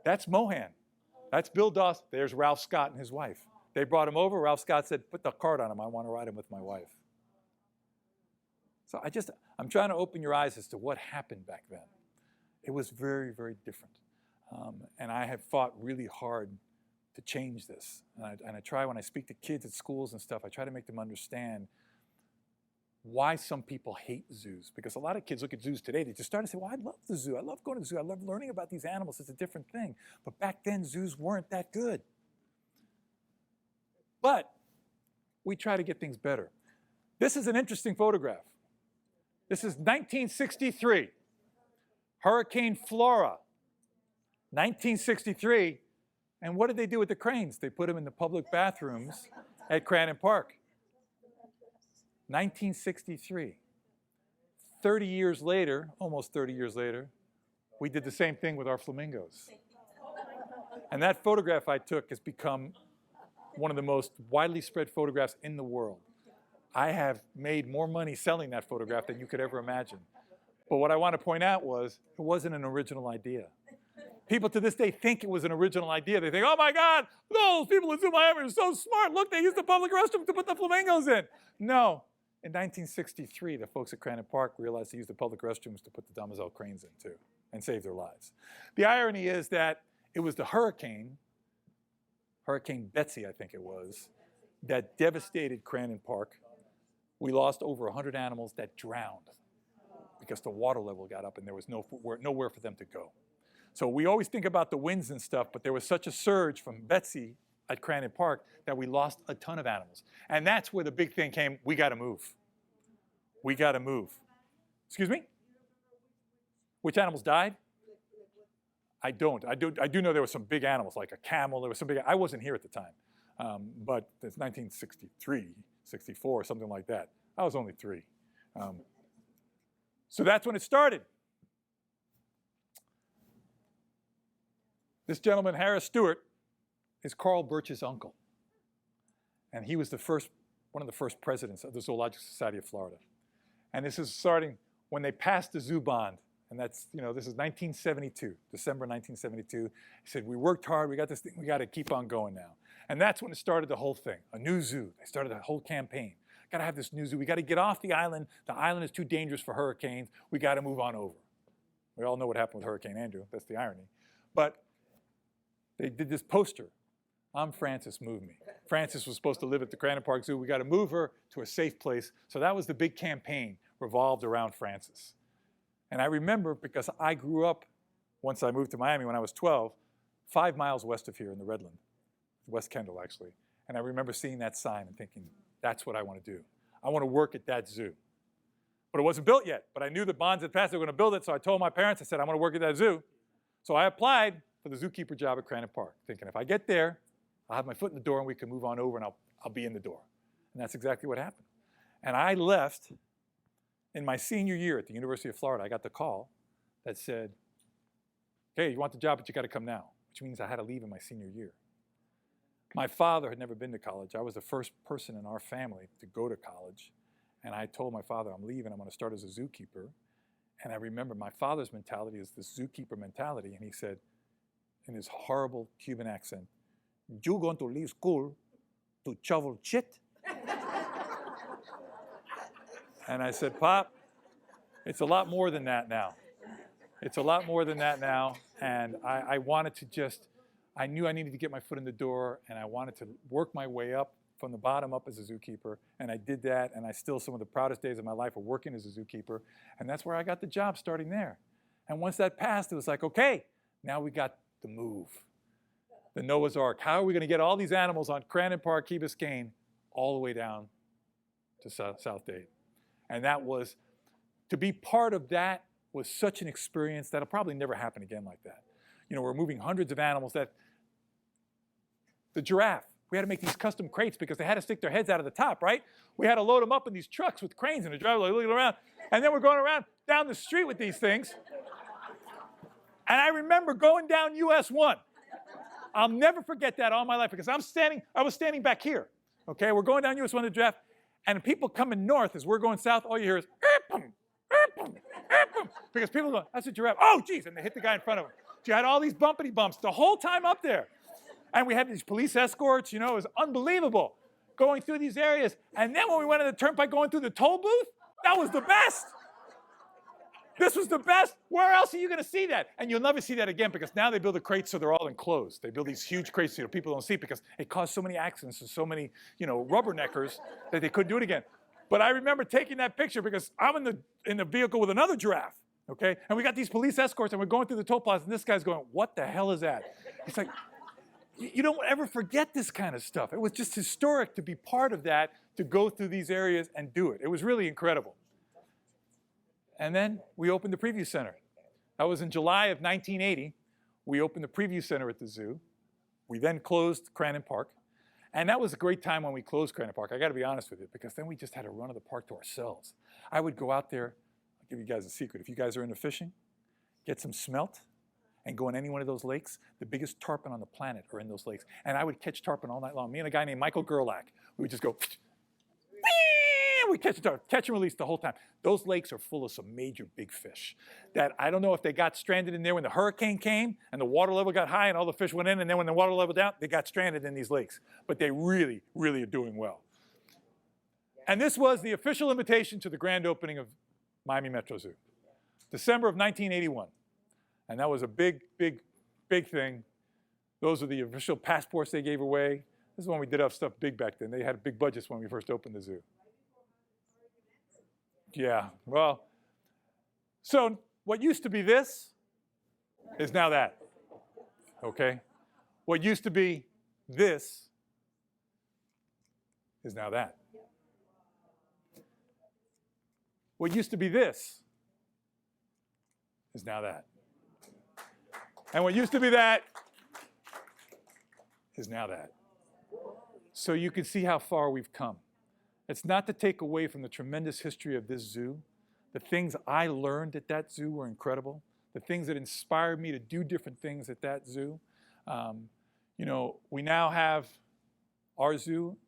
That's Mohan. That's Bill Dawson. There's Ralph Scott and his wife. They brought him over. Ralph Scott said, put the card on him. I want to ride him with my wife. So I'm trying to open your eyes as to what happened back then. It was very, very different. And I have fought really hard to change this. And I try, when I speak to kids at schools and stuff, I try to make them understand why some people hate zoos. Because a lot of kids look at zoos today, they just start to say, well, I love the zoo. I love going to the zoo. I love learning about these animals. It's a different thing. But back then, zoos weren't that good. But we try to get things better. This is an interesting photograph. This is 1963. Hurricane Flora. 1963. And what did they do with the cranes? They put them in the public bathrooms at Crandon Park. 1963. 30 years later, almost 30 years later, we did the same thing with our flamingos. And that photograph I took has become one of the most widely spread photographs in the world. I have made more money selling that photograph than you could ever imagine. But what I want to point out was, it wasn't an original idea. People to this day think it was an original idea. They think, oh my God, those people in Zoo Miami are so smart. Look, they used the public restroom to put the flamingos in. No. In 1963, the folks at Crandon Park realized to use the public restrooms to put the demoiselle cranes in too, and save their lives. The irony is that it was the Hurricane Betsy, I think it was, that devastated Crandon Park. We lost over 100 animals that drowned because the water level got up and there was nowhere for them to go. So we always think about the winds and stuff, but there was such a surge from Betsy at Crandon Park that we lost a ton of animals. And that's where the big thing came, we gotta move. We gotta move. Excuse me? Which animals died? I don't. I do know there were some big animals, like a camel. There was some big, I wasn't here at the time. But it's 1963, 64, something like that. I was only 3. So that's when it started. This gentleman, Harris Stewart, is Carl Birch's uncle. And he was one of the first presidents of the Zoological Society of Florida. And this is starting when they passed the zoo bond. And that's, this is 1972, December 1972. He said, we worked hard, we got this thing, we got to keep on going now. And that's when it started the whole thing, a new zoo. They started a whole campaign. Got to have this new zoo. We got to get off the island. The island is too dangerous for hurricanes. We got to move on over. We all know what happened with Hurricane Andrew. That's the irony. But they did this poster. I'm Frances, move me. Frances was supposed to live at the Crandon Park Zoo. We got to move her to a safe place. So that was the big campaign revolved around Frances. And I remember, because I grew up, once I moved to Miami when I was 12, 5 miles west of here in the Redland, West Kendall actually. And I remember seeing that sign and thinking, that's what I want to do. I want to work at that zoo. But it wasn't built yet. But I knew the bonds had passed, they were going to build it. So I told my parents, I said, I want to work at that zoo. So I applied for the zookeeper job at Crandon Park, thinking if I get there, I'll have my foot in the door and we can move on over and I'll be in the door. And that's exactly what happened. And I left in my senior year at the University of Florida. I got the call that said, okay, you want the job, but you got to come now, which means I had to leave in my senior year. My father had never been to college. I was the first person in our family to go to college. And I told my father, I'm leaving, I'm going to start as a zookeeper. And I remember my father's mentality is the zookeeper mentality. And he said, in his horrible Cuban accent, you going to leave school to shovel shit? And I said, Pop, it's a lot more than that now. It's a lot more than that now. And I wanted to just, I knew I needed to get my foot in the door, and I wanted to work my way up from the bottom up as a zookeeper. And I did that, and some of the proudest days of my life are working as a zookeeper. And that's where I got the job, starting there. And once that passed, it was like, okay, Now we got the move, the Noah's Ark. How are we going to get all these animals on Crandon Park, Key Biscayne, all the way down to South Dade? And that was, to be part of that was such an experience that'll probably never happen again like that. You know, we're moving hundreds of animals. That the giraffe, we had to make these custom crates because they had to stick their heads out of the top, right? We had to load them up in these trucks with cranes and the driver like looking around. And then we're going around down the street with these things. And I remember going down US 1. I'll never forget that all my life because I was standing back here. Okay, we're going down US 1 to giraffe, and people coming north as we're going south, all you hear is because people go, that's a giraffe. Oh, geez, and they hit the guy in front of them. You had all these bumpity bumps the whole time up there. And we had these police escorts, you know, it was unbelievable going through these areas. And then when we went on the turnpike going through the toll booth, that was the best. This was the best. Where else are you going to see that? And you'll never see that again because now they build the crates so they're all enclosed. They build these huge crates so people don't see because it caused so many accidents and so many, you know, rubberneckers that they couldn't do it again. But I remember taking that picture because I'm in the vehicle with another giraffe, okay? And we got these police escorts and we're going through the toll plaza and this guy's going, what the hell is that? It's like, you don't ever forget this kind of stuff. It was just historic to be part of that, to go through these areas and do it. It was really incredible. And then we opened the preview center. That was in July of 1980. We opened the preview center at the zoo. We then closed Crandon Park. And that was a great time when we closed Crandon Park. I got to be honest with you, because then we just had a run of the park to ourselves. I would go out there. I'll give you guys a secret. If you guys are into fishing, get some smelt and go in any one of those lakes. The biggest tarpon on the planet are in those lakes. And I would catch tarpon all night long. Me and a guy named Michael Gerlach, we would just go, we catch and release the whole time. Those lakes are full of some major big fish that I don't know if they got stranded in there when the hurricane came and the water level got high and all the fish went in, and then when the water level down, they got stranded in these lakes. But they really, really are doing well. And this was the official invitation to the grand opening of Miami Metro Zoo, December of 1981. And that was a big, big, big thing. Those are the official passports they gave away. This is when we did have stuff big back then. They had big budgets when we first opened the zoo. Yeah, well, so what used to be this is now that, okay? What used to be this is now that. What used to be this is now that. And what used to be that is now that. So you can see how far we've come. It's not to take away from the tremendous history of this zoo. The things I learned at that zoo were incredible. The things that inspired me to do different things at that zoo. You know, we now have our zoo.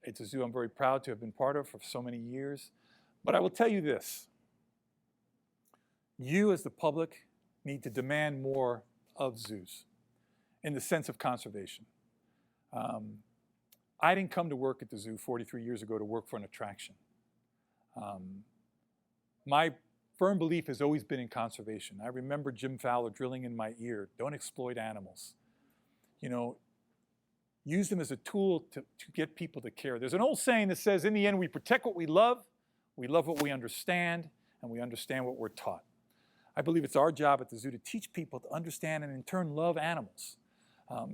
It's a zoo I'm very proud to have been part of for so many years. But I will tell you this. You as the public need to demand more of zoos in the sense of conservation. I didn't come to work at the zoo 43 years ago to work for an attraction. My firm belief has always been in conservation. I remember Jim Fowler drilling in my ear, don't exploit animals. You know, use them as a tool to get people to care. There's an old saying that says, in the end, we protect what we love what we understand, and we understand what we're taught. I believe it's our job at the zoo to teach people to understand and in turn love animals.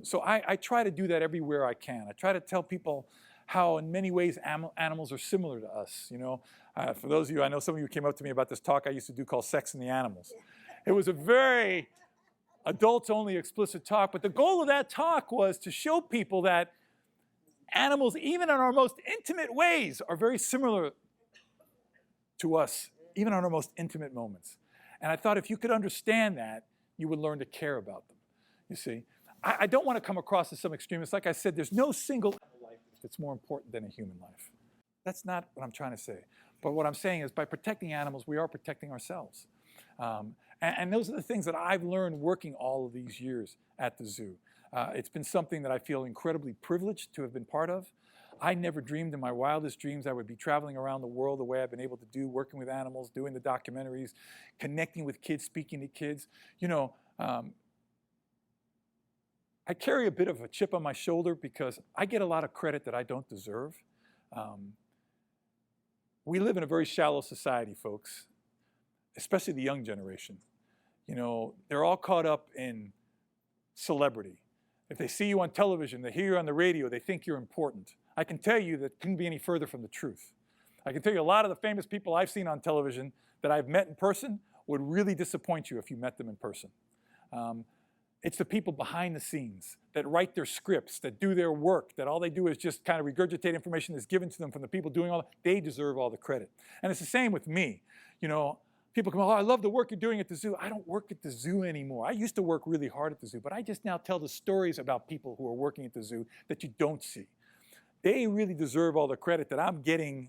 So I try to do that everywhere I can. I try to tell people how in many ways animals are similar to us. You know, for those of you, I know some of you came up to me about this talk I used to do called Sex and the Animals. It was a very adults-only explicit talk, but the goal of that talk was to show people that animals, even in our most intimate ways, are very similar to us, even on our most intimate moments. And I thought if you could understand that, you would learn to care about them, you see. I don't want to come across as some extremist. Like I said, there's no single life that's more important than a human life. That's not what I'm trying to say. But what I'm saying is by protecting animals, we are protecting ourselves. And those are the things that I've learned working all of these years at the zoo. It's been something that I feel incredibly privileged to have been part of. I never dreamed in my wildest dreams I would be traveling around the world the way I've been able to do, working with animals, doing the documentaries, connecting with kids, speaking to kids. You know, I carry a bit of a chip on my shoulder because I get a lot of credit that I don't deserve. We live in a very shallow society, folks, especially the young generation. You know, they're all caught up in celebrity. If they see you on television, they hear you on the radio, they think you're important. I can tell you that couldn't be any further from the truth. I can tell you a lot of the famous people I've seen on television that I've met in person would really disappoint you if you met them in person. It's the people behind the scenes that write their scripts, that do their work, that all they do is just kind of regurgitate information that's given to them from the people doing all that. They deserve all the credit. And it's the same with me. You know, people come, oh, I love the work you're doing at the zoo. I don't work at the zoo anymore. I used to work really hard at the zoo, but I just now tell the stories about people who are working at the zoo that you don't see. They really deserve all the credit that I'm getting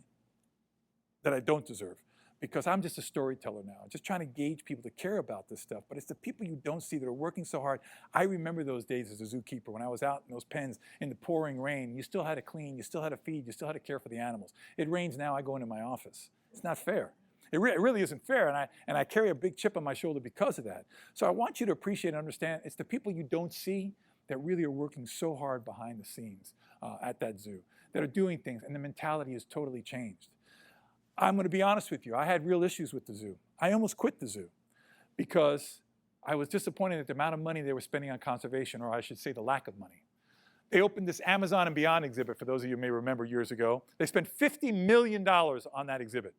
that I don't deserve, because I'm just a storyteller now. I'm just trying to gauge people to care about this stuff, but it's the people you don't see that are working so hard. I remember those days as a zookeeper when I was out in those pens in the pouring rain. You still had to clean, you still had to feed, you still had to care for the animals. It rains now, I go into my office. It's not fair. It really isn't fair, and I carry a big chip on my shoulder because of that. So I want you to appreciate and understand it's the people you don't see that really are working so hard behind the scenes at that zoo, that are doing things, and the mentality has totally changed. I'm going to be honest with you. I had real issues with the zoo. I almost quit the zoo because I was disappointed at the amount of money they were spending on conservation, or I should say the lack of money. They opened this Amazon and Beyond exhibit, for those of you who may remember years ago. They spent $50 million on that exhibit.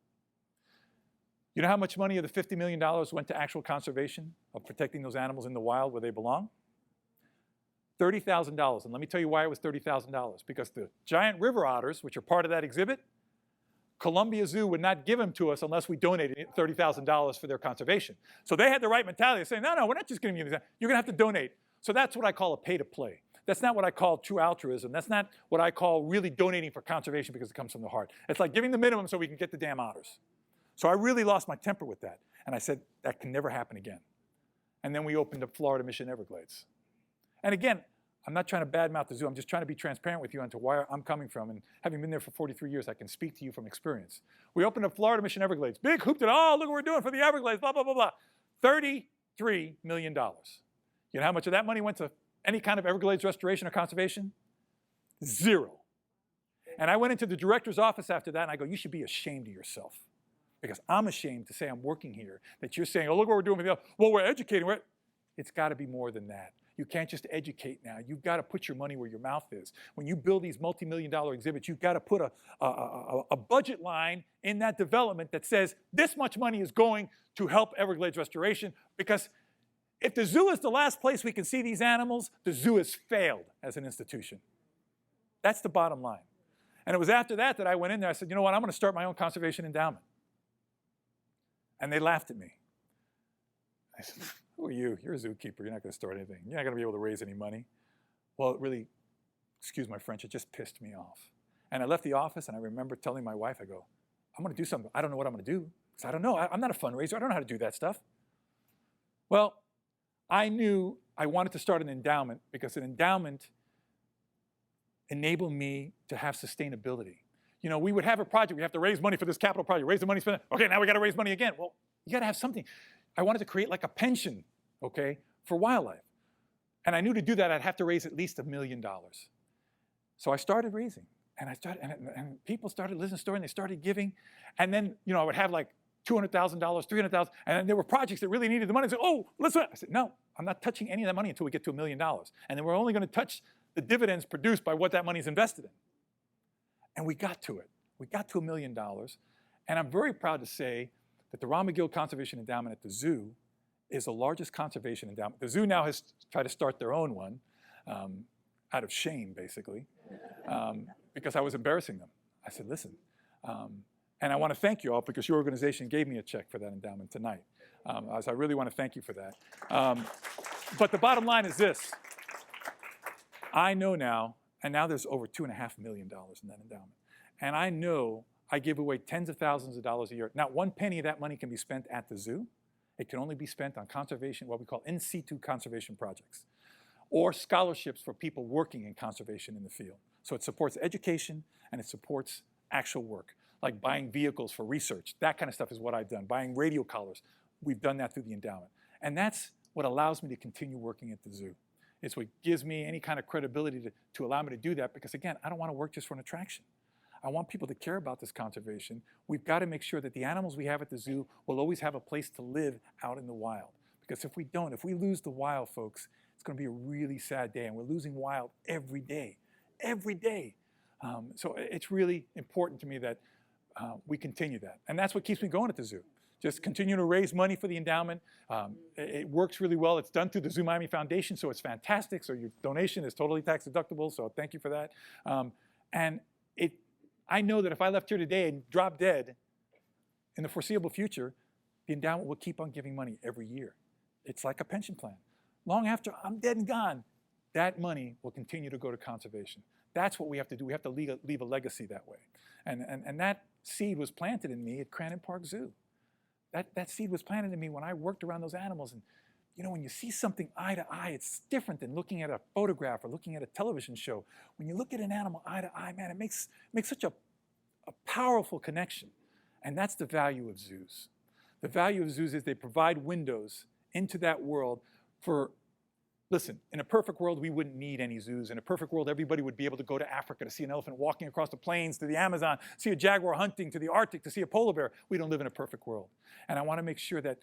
You know how much money of the $50 million went to actual conservation of protecting those animals in the wild where they belong? $30,000. And let me tell you why it was $30,000. Because the giant river otters, which are part of that exhibit, Columbia Zoo would not give them to us unless we donated $30,000 for their conservation. So they had the right mentality of saying, no, we're not just giving you this. You're going to have to donate. So that's what I call a pay to play. That's not what I call true altruism. That's not what I call really donating for conservation because it comes from the heart. It's like giving the minimum so we can get the damn otters. So I really lost my temper with that. And I said, that can never happen again. And then we opened up Florida Mission Everglades. And again, I'm not trying to badmouth the zoo. I'm just trying to be transparent with you onto where I'm coming from. And having been there for 43 years, I can speak to you from experience. We opened up Florida Mission Everglades. Big hooped it. Oh, look what we're doing for the Everglades, blah, blah, blah, blah. $33 million. You know how much of that money went to any kind of Everglades restoration or conservation? Zero. And I went into the director's office after that, and I go, you should be ashamed of yourself. Because I'm ashamed to say I'm working here, that you're saying, oh, look what we're doing with the, well, we're educating. It's got to be more than that. You can't just educate now. You've got to put your money where your mouth is. When you build these multi-million-dollar exhibits, you've got to put a budget line in that development that says this much money is going to help Everglades restoration, because if the zoo is the last place we can see these animals, the zoo has failed as an institution. That's the bottom line. And it was after that that I went in there. I said, you know what, I'm going to start my own conservation endowment. And they laughed at me. I said, who are you? You're a zookeeper. You're not going to start anything. You're not going to be able to raise any money. Well, it really, excuse my French, it just pissed me off. And I left the office, and I remember telling my wife, I go, I'm going to do something. I don't know what I'm going to do, because I don't know. I'm not a fundraiser. I don't know how to do that stuff. Well, I knew I wanted to start an endowment because an endowment enabled me to have sustainability. You know, we would have a project. We have to raise money for this capital project. Raise the money, spend it. Okay, now we got to raise money again. Well, you got to have something. I wanted to create like a pension, okay, for wildlife. And I knew to do that, I'd have to raise at least $1 million. So I started raising. And and people started listening to the story, and they started giving. And then, you know, I would have like $200,000, $300,000. And then there were projects that really needed the money. I said, oh, let's do it. I said, no, I'm not touching any of that money until we get to $1 million. And then we're only going to touch the dividends produced by what that money is invested in. And we got to it. We got to $1 million. And I'm very proud to say that the Ron Magill Conservation Endowment at the zoo is the largest conservation endowment. The zoo now has tried to start their own one, out of shame, basically, because I was embarrassing them. I said, listen, and I want to thank you all because your organization gave me a check for that endowment tonight. So I really want to thank you for that. But the bottom line is this. I know now, and now there's over $2.5 million in that endowment. And I know I give away tens of thousands of dollars a year. Not one penny of that money can be spent at the zoo. It can only be spent on conservation, what we call in situ conservation projects, or scholarships for people working in conservation in the field. So it supports education and it supports actual work, like buying vehicles for research. That kind of stuff is what I've done. Buying radio collars. We've done that through the endowment. And that's what allows me to continue working at the zoo. It's what gives me any kind of credibility to allow me to do that, because again, I don't want to work just for an attraction. I want people to care about this conservation. We've got to make sure that the animals we have at the zoo will always have a place to live out in the wild. Because if we don't, if we lose the wild, folks, it's going to be a really sad day, and we're losing wild every day, every day. So it's really important to me that we continue that. And that's what keeps me going at the zoo. Just continue to raise money for the endowment. It works really well. It's done through the Zoo Miami Foundation, so it's fantastic. So your donation is totally tax deductible, so thank you for that. And I know that if I left here today and dropped dead in the foreseeable future, the endowment will keep on giving money every year. It's like a pension plan. Long after I'm dead and gone, that money will continue to go to conservation. That's what we have to do. We have to leave a legacy that way. And that seed was planted in me at Crandon Park Zoo. That seed was planted in me when I worked around those animals. And you know, when you see something eye to eye, it's different than looking at a photograph or looking at a television show. When you look at an animal eye to eye, man, it makes such a powerful connection. And that's the value of zoos. The value of zoos is they provide windows into that world for, listen, in a perfect world, we wouldn't need any zoos. In a perfect world, everybody would be able to go to Africa to see an elephant walking across the plains, to the Amazon, see a jaguar hunting, to the Arctic, to see a polar bear. We don't live in a perfect world. And I want to make sure that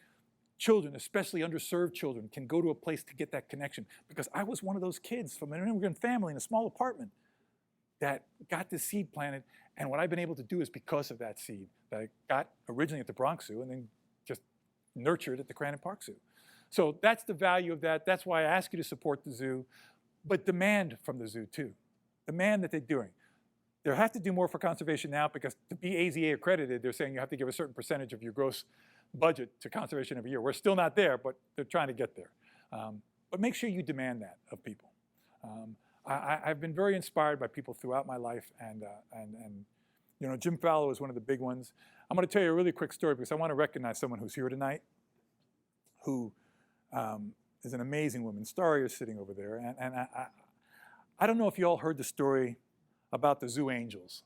children, especially underserved children, can go to a place to get that connection. Because I was one of those kids from an immigrant family in a small apartment that got this seed planted. And what I've been able to do is because of that seed that I got originally at the Bronx Zoo and then just nurtured at the Crandon Park Zoo. So that's the value of that. That's why I ask you to support the zoo, but demand from the zoo too. Demand that they're doing. They have to do more for conservation now because to be AZA accredited, they're saying you have to give a certain percentage of your gross budget to conservation every year. We're still not there, but they're trying to get there. But make sure you demand that of people. I've been very inspired by people throughout my life, and you know, Jim Fowler is one of the big ones. I'm going to tell you a really quick story because I want to recognize someone who's here tonight, who is an amazing woman. Starry is sitting over there, and I don't know if you all heard the story about the zoo angels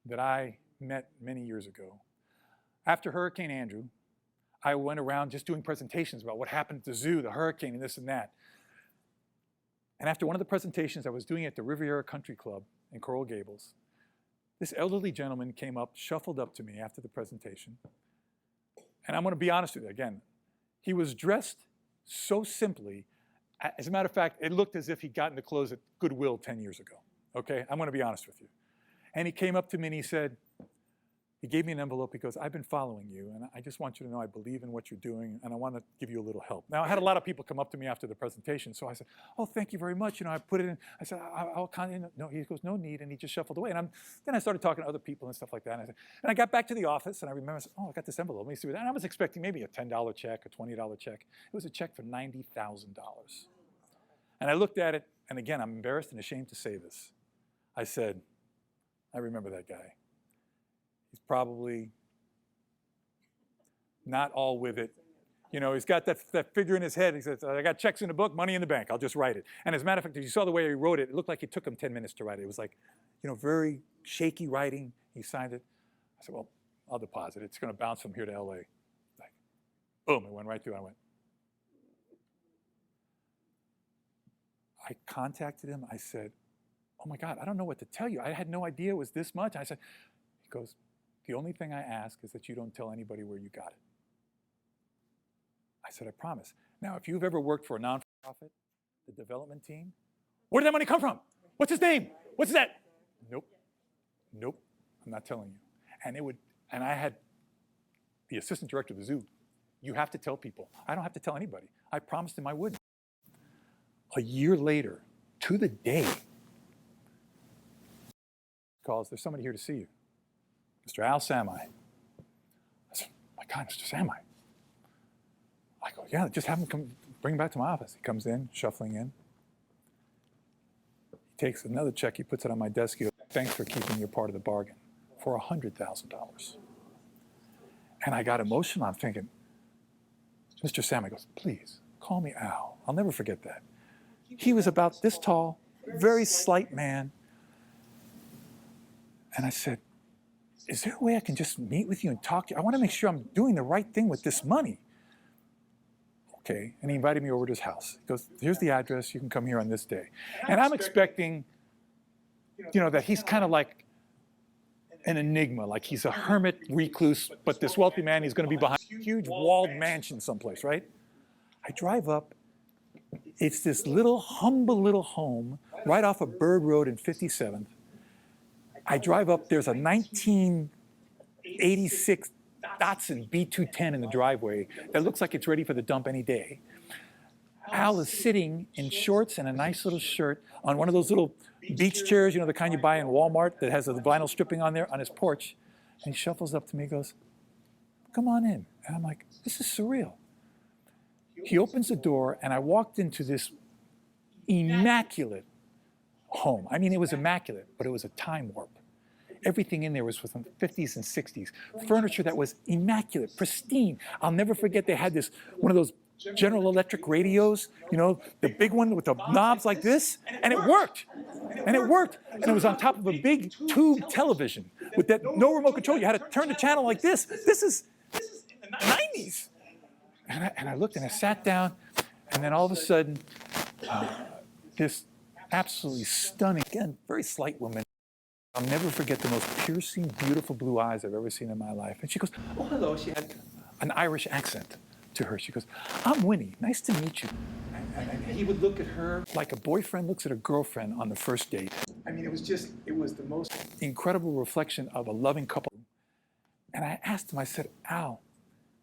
that I met many years ago. After Hurricane Andrew, I went around just doing presentations about what happened at the zoo, the hurricane, and this and that. And after one of the presentations I was doing at the Riviera Country Club in Coral Gables, this elderly gentleman came up, shuffled up to me after the presentation. And I'm going to be honest with you again. He was dressed so simply. As a matter of fact, it looked as if he'd gotten the clothes at Goodwill 10 years ago. Okay, I'm going to be honest with you. And he came up to me and he said, he gave me an envelope. He goes, I've been following you, and I just want you to know I believe in what you're doing, and I want to give you a little help. Now, I had a lot of people come up to me after the presentation, so I said, oh, thank you very much. You know, I put it in. I said, I'll kind of, no. He goes, no need, and he just shuffled away. And then I started talking to other people and stuff like that. And I got back to the office, and I remember, I said, oh, I got this envelope. Let me see what. And I was expecting maybe a $10 check, a $20 check. It was a check for $90,000. And I looked at it, and again, I'm embarrassed and ashamed to say this. I said, I remember that guy. He's probably not all with it. You know, he's got that figure in his head. He says, I got checks in the book, money in the bank. I'll just write it. And as a matter of fact, if you saw the way he wrote it, it looked like it took him 10 minutes to write it. It was like, you know, very shaky writing. He signed it. I said, well, I'll deposit it. It's going to bounce from here to LA. Like, boom, it went right through. I went. I contacted him. I said, oh my God, I don't know what to tell you. I had no idea it was this much. I said, he goes, the only thing I ask is that you don't tell anybody where you got it. I said, I promise. Now, if you've ever worked for a nonprofit, the development team, where did that money come from? What's his name? What's that? Nope. Nope. I'm not telling you. And I had the assistant director of the zoo. You have to tell people. I don't have to tell anybody. I promised him I wouldn't. A year later, to the day, calls, there's somebody here to see you. Mr. Al Samai. I said, my God, Mr. Samai. I go, yeah, just have him come, bring him back to my office. He comes in, shuffling in. He takes another check, he puts it on my desk. He goes, thanks for keeping your part of the bargain for $100,000. And I got emotional. I'm thinking, Mr. Samai goes, please, call me Al. I'll never forget that. He was about this tall, very slight man. And I said, is there a way I can just meet with you and talk to you? I want to make sure I'm doing the right thing with this money. Okay, and he invited me over to his house. He goes, here's the address, you can come here on this day. And I'm expecting, you know, that he's kind of like an enigma, like he's a hermit recluse, but this wealthy man, he's going to be behind a huge walled mansion someplace, right? I drive up. It's this little, humble little home right off of Bird Road in 57th. I drive up, there's a 1986 Datsun B210 in the driveway that looks like it's ready for the dump any day. Al is sitting in shorts and a nice little shirt on one of those little beach chairs, you know, the kind you buy in Walmart that has the vinyl stripping on there, on his porch. And he shuffles up to me and goes, "Come on in." And I'm like, this is surreal. He opens the door, and I walked into this immaculate home. I mean, it was immaculate, but it was a time warp. Everything in there was from the 50s and 60s. Furniture that was immaculate, pristine. I'll never forget they had this, one of those General Electric radios, you know, the big one with the knobs like this, and it worked. And it worked. And it was on top of a big tube television with that no remote control. You had to turn the channel like this. This is in the 90s. And I looked and I sat down, and then all of a sudden, this absolutely stunning, again, very slight woman. I'll never forget the most piercing, beautiful blue eyes I've ever seen in my life. And she goes, "Oh, hello." She had an Irish accent to her. She goes, "I'm Winnie. Nice to meet you." And he would look at her like a boyfriend looks at a girlfriend on the first date. I mean, it was the most incredible reflection of a loving couple. And I asked him, I said, "Al,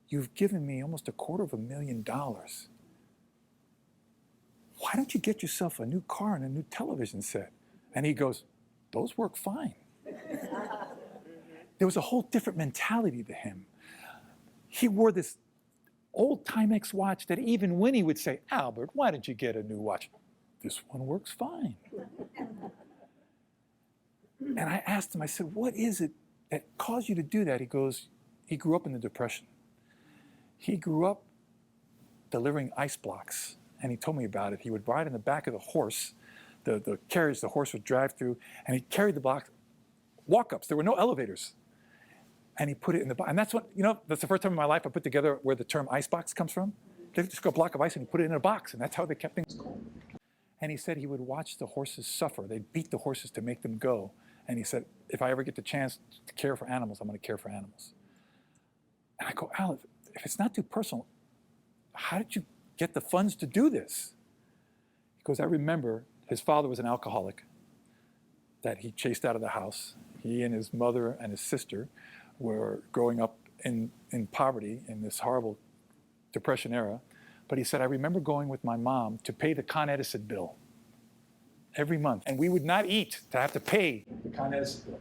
you've given me almost $250,000. Why don't you get yourself a new car and a new television set?" And he goes, "Those work fine." There was a whole different mentality to him. He wore this old Timex watch that even Winnie would say, "Albert, why didn't you get a new watch?" "This one works fine." And I asked him, I said, "What is it that caused you to do that?" He goes, he grew up in the Depression. He grew up delivering ice blocks, and he told me about it. He would ride in the back of the horse, the carriage the horse would drive through, and he carried the block, walk-ups. There were no elevators. And he put it in the box. And that's what, you know, that's the first time in my life I put together where the term icebox comes from. They just got a block of ice and he put it in a box, and that's how they kept things cold. And he said he would watch the horses suffer. They'd beat the horses to make them go. And he said, if I ever get the chance to care for animals, I'm going to care for animals. And I go, "Al, if it's not too personal, how did you get the funds to do this?" He goes, "I remember his father was an alcoholic that he chased out of the house. He and his mother and his sister were growing up in poverty in this horrible Depression era. But he said, I remember going with my mom to pay the Con Edison bill every month. And we would not eat to have to pay the Con Edison bill.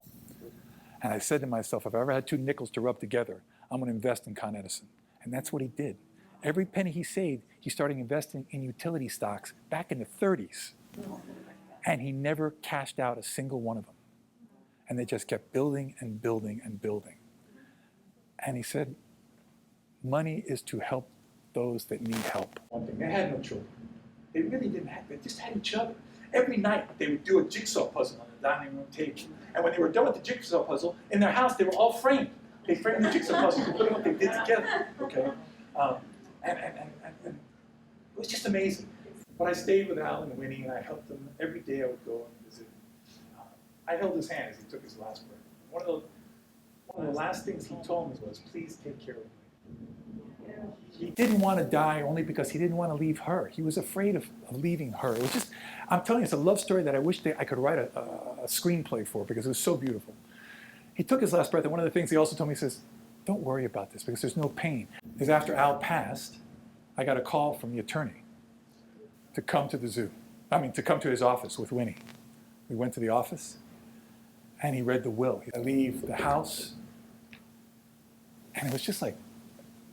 And I said to myself, if I ever had 2 nickels to rub together, I'm going to invest in Con Edison." And that's what he did. Every penny he saved, he started investing in utility stocks back in the 30s. And he never cashed out a single one of them. And they just kept building and building and building. And he said, money is to help those that need help. One thing, they had no children. They really didn't have, they just had each other. Every night they would do a jigsaw puzzle on the dining room table. And when they were done with the jigsaw puzzle, in their house they were all framed. They framed the jigsaw puzzles and put what they did together, okay? And it was just amazing. But I stayed with Al and Winnie, and I helped them. Every day I would go and visit. I held his hand as he took his last breath. One of the last things he told me was, "Please take care of me." He didn't want to die only because he didn't want to leave her. He was afraid of leaving her. It was just, I'm telling you, it's a love story that I wish I could write a screenplay for, because it was so beautiful. He took his last breath, and one of the things he also told me, he says, "Don't worry about this because there's no pain." Because after Al passed, I got a call from the attorney to come to the zoo. To come to his office with Winnie. We went to the office, and he read the will. I leave the house, and it was just like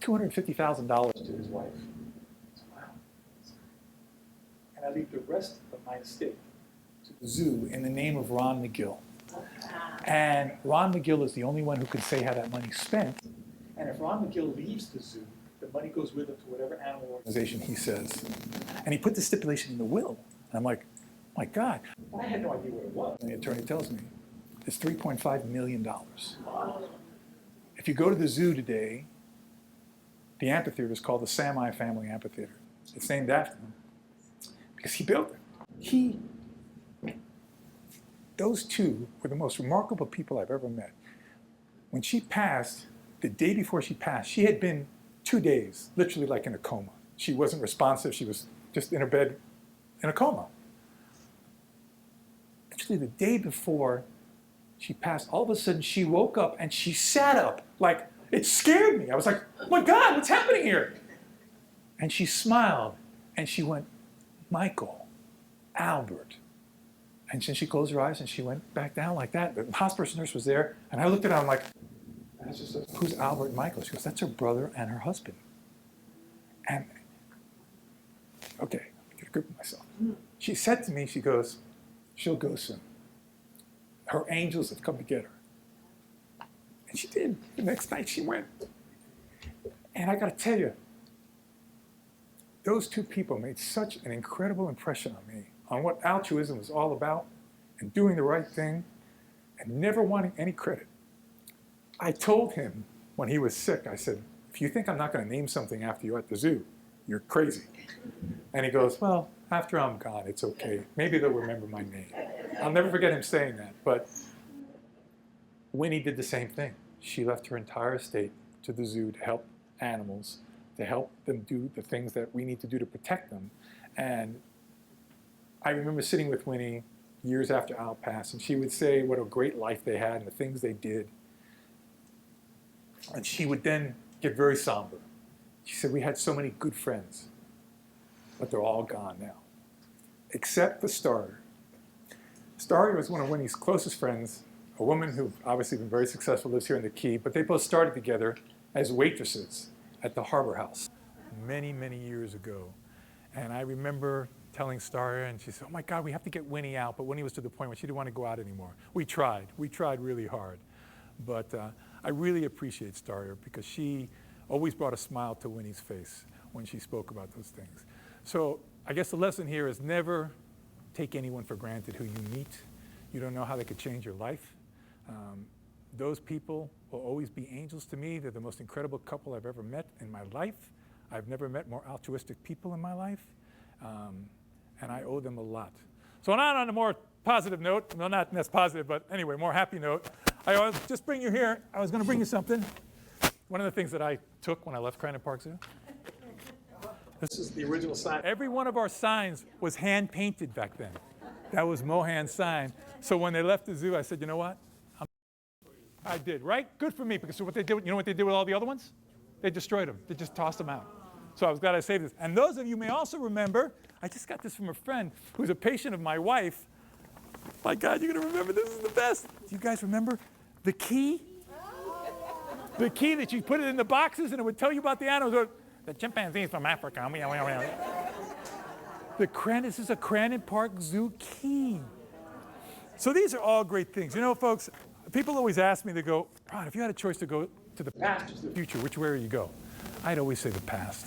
$250,000 to his wife. Wow. And I leave the rest of my estate to the zoo in the name of Ron Magill. And Ron Magill is the only one who can say how that money's spent. And if Ron Magill leaves the zoo, the money goes with him to whatever animal organization he says. And he put the stipulation in the will. And I'm like, my God. I had no idea what it was. And the attorney tells me, it's $3.5 million. If you go to the zoo today, the amphitheater is called the Sami Family Amphitheater. It's named after him because he built it. Those two were the most remarkable people I've ever met. When she passed, the day before she passed, she had been 2 days, literally like in a coma. she wasn't responsive. She was just in her bed in a coma. Actually, the day before she passed, all of a sudden she woke up and she sat up. Like, it scared me. I was like, oh my God, what's happening here? And she smiled and she went, Michael, Albert. And then she closed her eyes and she went back down like that. The hospice nurse was there, and I looked at her, I'm like, who's Albert and Michael? She goes, that's her brother and her husband. And, okay, get a grip of myself. She said to me, she goes, she'll go soon. Her angels have come to get her. And she did. The next night she went. And I gotta tell you, those two people made such an incredible impression on me, on what altruism was all about, and doing the right thing, and never wanting any credit. I told him when he was sick, I said, if you think I'm not gonna name something after you at the zoo, you're crazy. And he goes, well, after I'm gone, it's okay. Maybe they'll remember my name. I'll never forget him saying that. But Winnie did the same thing. She left her entire estate to the zoo to help animals, to help them do the things that we need to do to protect them. And I remember sitting with Winnie years after Al passed, and she would say what a great life they had and the things they did. And she would then get very somber. She said, we had so many good friends, but they're all gone now, except the starter. Starter was one of Winnie's closest friends, a woman who obviously been very successful, lives here in the Key, but they both started together as waitresses at the Harbor House many, many years ago. And I remember telling Starter, and she said, oh my God, we have to get Winnie out. But Winnie was to the point where she didn't want to go out anymore. We tried really hard. But I really appreciate Starter because she always brought a smile to Winnie's face when she spoke about those things. So I guess the lesson here is never take anyone for granted who you meet. You don't know how they could change your life. Those people will always be angels to me. They're the most incredible couple I've ever met in my life. I've never met more altruistic people in my life. And I owe them a lot. So now on a more positive note, well, not as positive, but anyway, more happy note, I was just bring you here. I was going to bring you something. One of the things that I took when I left Crandon Park Zoo. This is the original sign. Every one of our signs was hand painted back then. That was Mohan's sign. So when they left the zoo, I said, you know what? I did, right? Good for me, because what they did, you know what they did with all the other ones? They destroyed them. They just tossed them out. So I was glad I saved this. And those of you may also remember, I just got this from a friend who's a patient of my wife. My God, you're going to remember this is the best. Do you guys remember the key? The key that you put it in the boxes and it would tell you about the animals. The chimpanzees from Africa. This is a Crandon Park Zoo key. So these are all great things. You know, folks, people always ask me, they go, Ron, if you had a choice to go to the past or the future, which way would you go? I'd always say the past.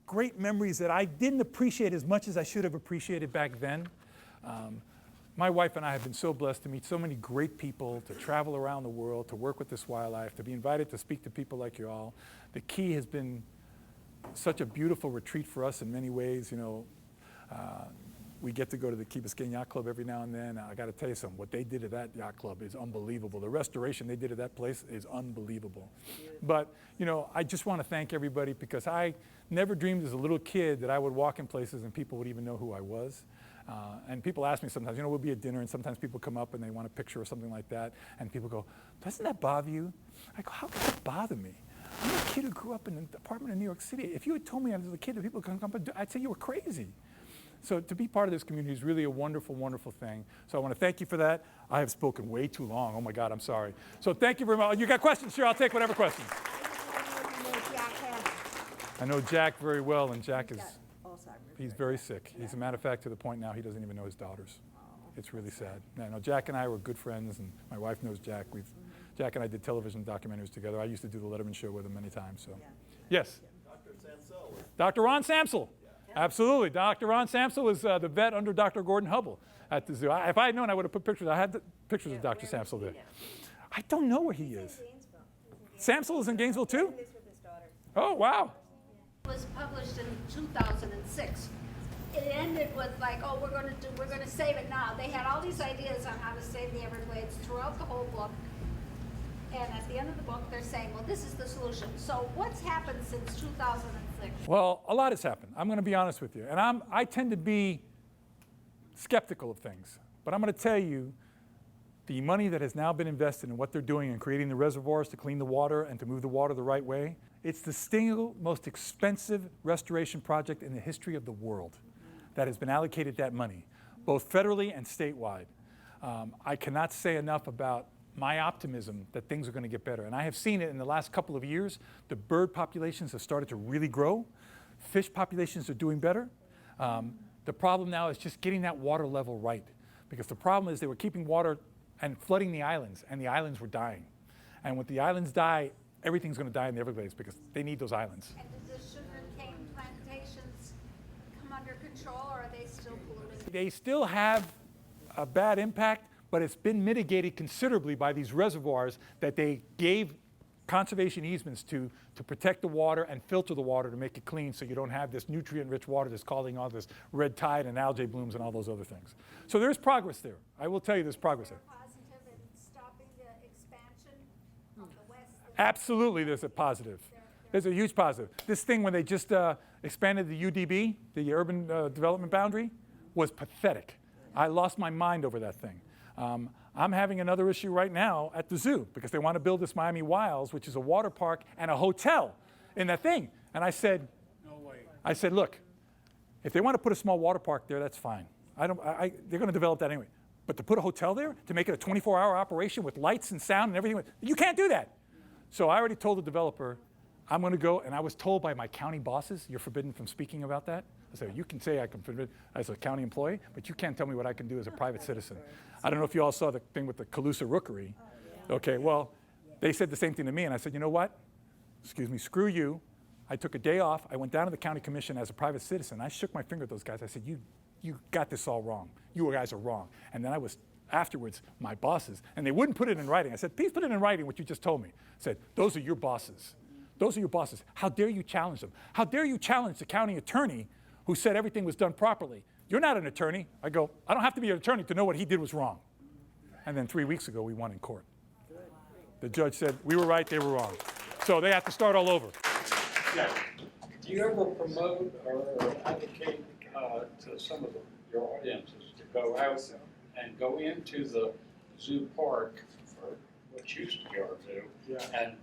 Great memories that I didn't appreciate as much as I should have appreciated back then. My wife and I have been so blessed to meet so many great people, to travel around the world, to work with this wildlife, to be invited to speak to people like you all. The Key has been such a beautiful retreat for us in many ways. You know, we get to go to the Key Biscayne Yacht Club every now and then. I got to tell you something, what they did at that yacht club is unbelievable. The restoration they did at that place is unbelievable. But, you know, I just want to thank everybody because I never dreamed as a little kid that I would walk in places and people would even know who I was. And people ask me sometimes, you know, we'll be at dinner and sometimes people come up and they want a picture or something like that. And people go, doesn't that bother you? I go, how could that bother me? I'm a kid who grew up in an apartment in New York City. If you had told me I was a kid that people could come up, I'd say you were crazy. So to be part of this community is really a wonderful, wonderful thing. So I want to thank you for that. I have spoken way too long. Oh my God, I'm sorry. So thank you very much. You got questions? Sure, I'll take whatever questions. I know Jack very well, and Jack is, he's very sick. He's a matter of fact to the point now he doesn't even know his daughters. It's really sad. I know Jack and I were good friends, and my wife knows Jack. Jack and I did television documentaries together. I used to do the Letterman show with him many times. So, yes. Dr. Ron Samsel. Absolutely. Dr. Ron Samsel was the vet under Dr. Gordon Hubble at the zoo. If I had known, I would have put pictures. I had the pictures of Dr. Samsel there. I don't know where he is. Samsel is in Gainesville too? Oh, wow. It was published in 2006. It ended with like, oh, we're going to save it now. They had all these ideas on how to save the Everglades throughout the whole book. And at the end of the book, they're saying, well, this is the solution. So what's happened since 2006? Well, a lot has happened. I'm going to be honest with you. And I tend to be skeptical of things. But I'm going to tell you, the money that has now been invested in what they're doing in creating the reservoirs to clean the water and to move the water the right way, it's the single most expensive restoration project in the history of the world that has been allocated that money, both federally and statewide. I cannot say enough about my optimism that things are going to get better. And I have seen it in the last couple of years. The bird populations have started to really grow. Fish populations are doing better. The problem now is just getting that water level right. Because the problem is they were keeping water and flooding the islands, and the islands were dying. And when the islands die, everything's going to die in the Everglades because they need those islands. And did the sugarcane plantations come under control, or are they still polluting? They still have a bad impact, but it's been mitigated considerably by these reservoirs that they gave conservation easements to protect the water and filter the water to make it clean so you don't have this nutrient-rich water that's causing all this red tide and algae blooms and all those other things. So there's progress there. I will tell you there's progress there. Positive in stopping the expansion of the west? Absolutely, there's a positive. There's a huge positive. This thing when they just expanded the UDB, the urban development boundary, was pathetic. I lost my mind over that thing. I'm having another issue right now at the zoo because they want to build this Miami Wilds, which is a water park and a hotel in that thing. And I said, no way. I said, look, if they want to put a small water park there, that's fine. They're going to develop that anyway. But to put a hotel there, to make it a 24-hour operation with lights and sound and everything, you can't do that. So I already told the developer, I'm going to go, and I was told by my county bosses, you're forbidden from speaking about that. I said, you can say I can forbid as a county employee, but you can't tell me what I can do as a private citizen. I don't know if you all saw the thing with the Calusa rookery. Okay, well, they said the same thing to me, and I said, you know what? Excuse me, screw you. I took a day off. I went down to the county commission as a private citizen. I shook my finger at those guys. I said, you got this all wrong. You guys are wrong. And then I was, afterwards, my bosses, and they wouldn't put it in writing. I said, please put it in writing what you just told me. I said, those are your bosses. Those are your bosses. How dare you challenge them? How dare you challenge the county attorney who said everything was done properly? You're not an attorney. I go, I don't have to be an attorney to know what he did was wrong. And then 3 weeks ago, we won in court. The judge said, we were right, they were wrong. So they have to start all over. Yeah. Do you ever promote or advocate to some of your audiences to go out and go into the zoo park, or what used to be our zoo, and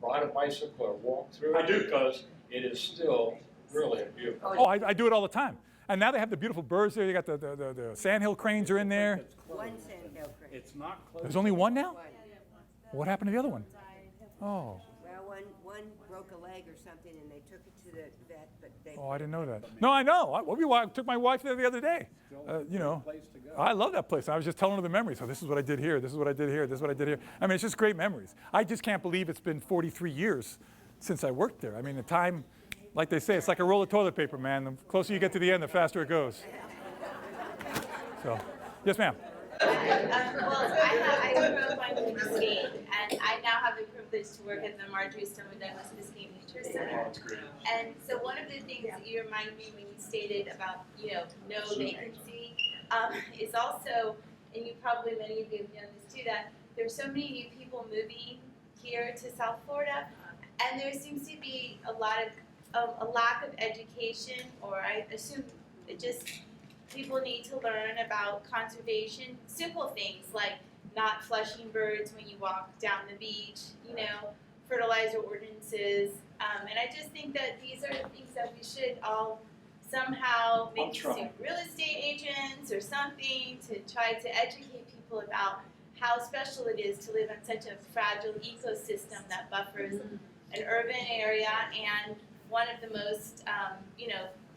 ride a bicycle or walk through it? I do. Because it is still really a beautiful. Oh, I do it all the time. And now they have the beautiful birds there. They got the sandhill cranes are in there. One sandhill crane. It's not close. There's only one now? One. What happened to the other one? Oh. Well, one broke a leg or something, and they took it to the vet, but they. Oh, I didn't know that. No, I know. I took my wife there the other day. You know, I love that place. I was just telling her the memories. So this is what I did here. This is what I did here. This is what I did here. I mean, it's just great memories. I just can't believe it's been 43 years since I worked there. I mean, the time, like they say, it's like a roll of toilet paper, man. The closer you get to the end, the faster it goes. So, yes, ma'am. Well, I grew up on Biscayne, and I now have the privilege to work at the Marjorie Stoneman Douglas Biscayne Nature Center. And so one of the things that you reminded me when you stated about, no vacancy, is also, and you probably, many of you have known this too, that there's so many new people moving here to South Florida, and there seems to be a lack of education, or I assume it just, people need to learn about conservation, simple things like not flushing birds when you walk down the beach, fertilizer ordinances. And I just think that these are the things that we should all somehow maybe see real estate agents or something to try to educate people about how special it is to live in such a fragile ecosystem that buffers an urban area and one of the most,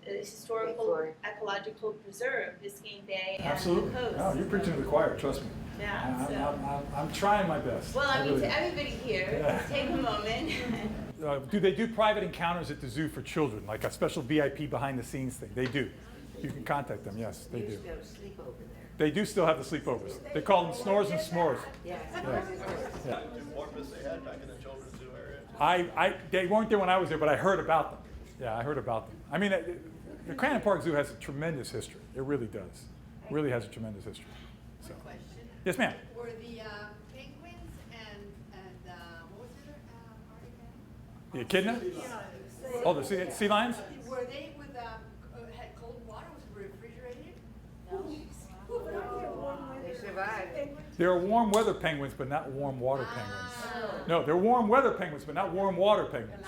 historical ecological preserve, Biscayne Bay and Absolutely. the coast. No, you're preaching to the choir, trust me. Yeah, I'm trying my best. well, I mean, to everybody here, take a moment. Do they do private encounters at the zoo for children, like a special VIP behind the scenes thing? They do. You can contact them, yes, they do. Used to have sleep over there. They do still have the sleepovers. They call them snores and s'mores. Yeah. Yeah. Orphans they had back in the children's zoo area? They weren't there when I was there, but I heard about them. Yeah, I heard about them. I mean, the Crandon Park Zoo has a tremendous history. It really does. It really has a tremendous history. So. Question. Yes, ma'am. Were the penguins and the The echidna? Oh, the sea lions? Were they with, had cold water, was refrigerated? They survived. They're warm weather penguins, but not warm water penguins. No, they're warm weather penguins, but not warm water penguins.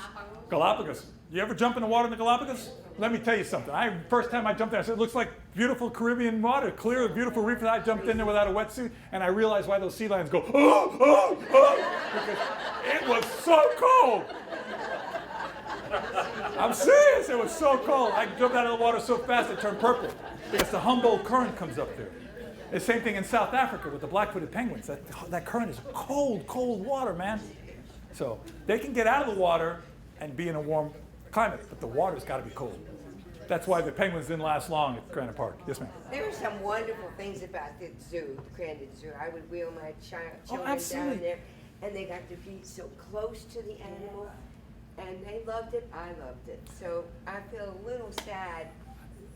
Galapagos. You ever jump in the water in the Galapagos? Let me tell you something. First time I jumped in, I said, it looks like beautiful Caribbean water, clear, beautiful reef. And I jumped in there without a wetsuit, and I realized why those sea lions go, oh, oh, oh, because it was so cold. I'm serious, it was so cold. I jumped out of the water so fast it turned purple because the Humboldt current comes up there. The same thing in South Africa with the black-footed penguins. That current is cold, cold water, man. So they can get out of the water and be in a warm climate, but the water's got to be cold. That's why the penguins didn't last long at Crandon Park. Yes, ma'am. There were some wonderful things about the zoo, the Crandon Zoo. I would wheel my children absolutely. down there, and they got to be so close to the animal, and they loved it. I loved it. So I feel a little sad.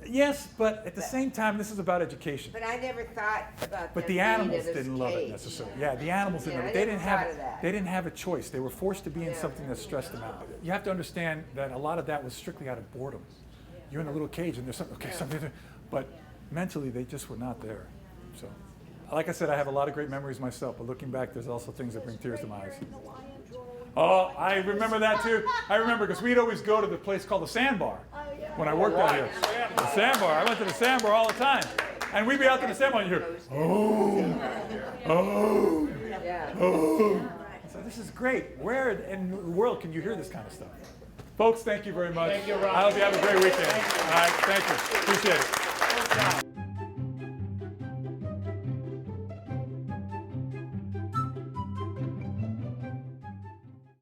Yes, but at the same time, this is about education. But I never thought about But them the animals being in this didn't love it cage. necessarily. Yeah, the animals didn't Yeah, love it. I They never didn't have thought of that. they didn't have a choice. They were forced to be in Yeah. something that stressed them out. You have to understand that a lot of that was strictly out of boredom. You're in a little cage and there's something, okay, something, but mentally they just were not there. So, like I said, I have a lot of great memories myself, but looking back, there's also things that bring tears to my eyes. Oh, I remember that too. I remember because we'd always go to the place called the Sandbar when I worked out here. The Sandbar. I went to the Sandbar all the time. And we'd be out to the Sandbar and you hear, oh, oh, Yeah. oh. So this is great. Where in the world can you hear this kind of stuff? Folks, thank you very much. Thank you, Ron. I hope you have a great weekend. All right, thank you. Appreciate it.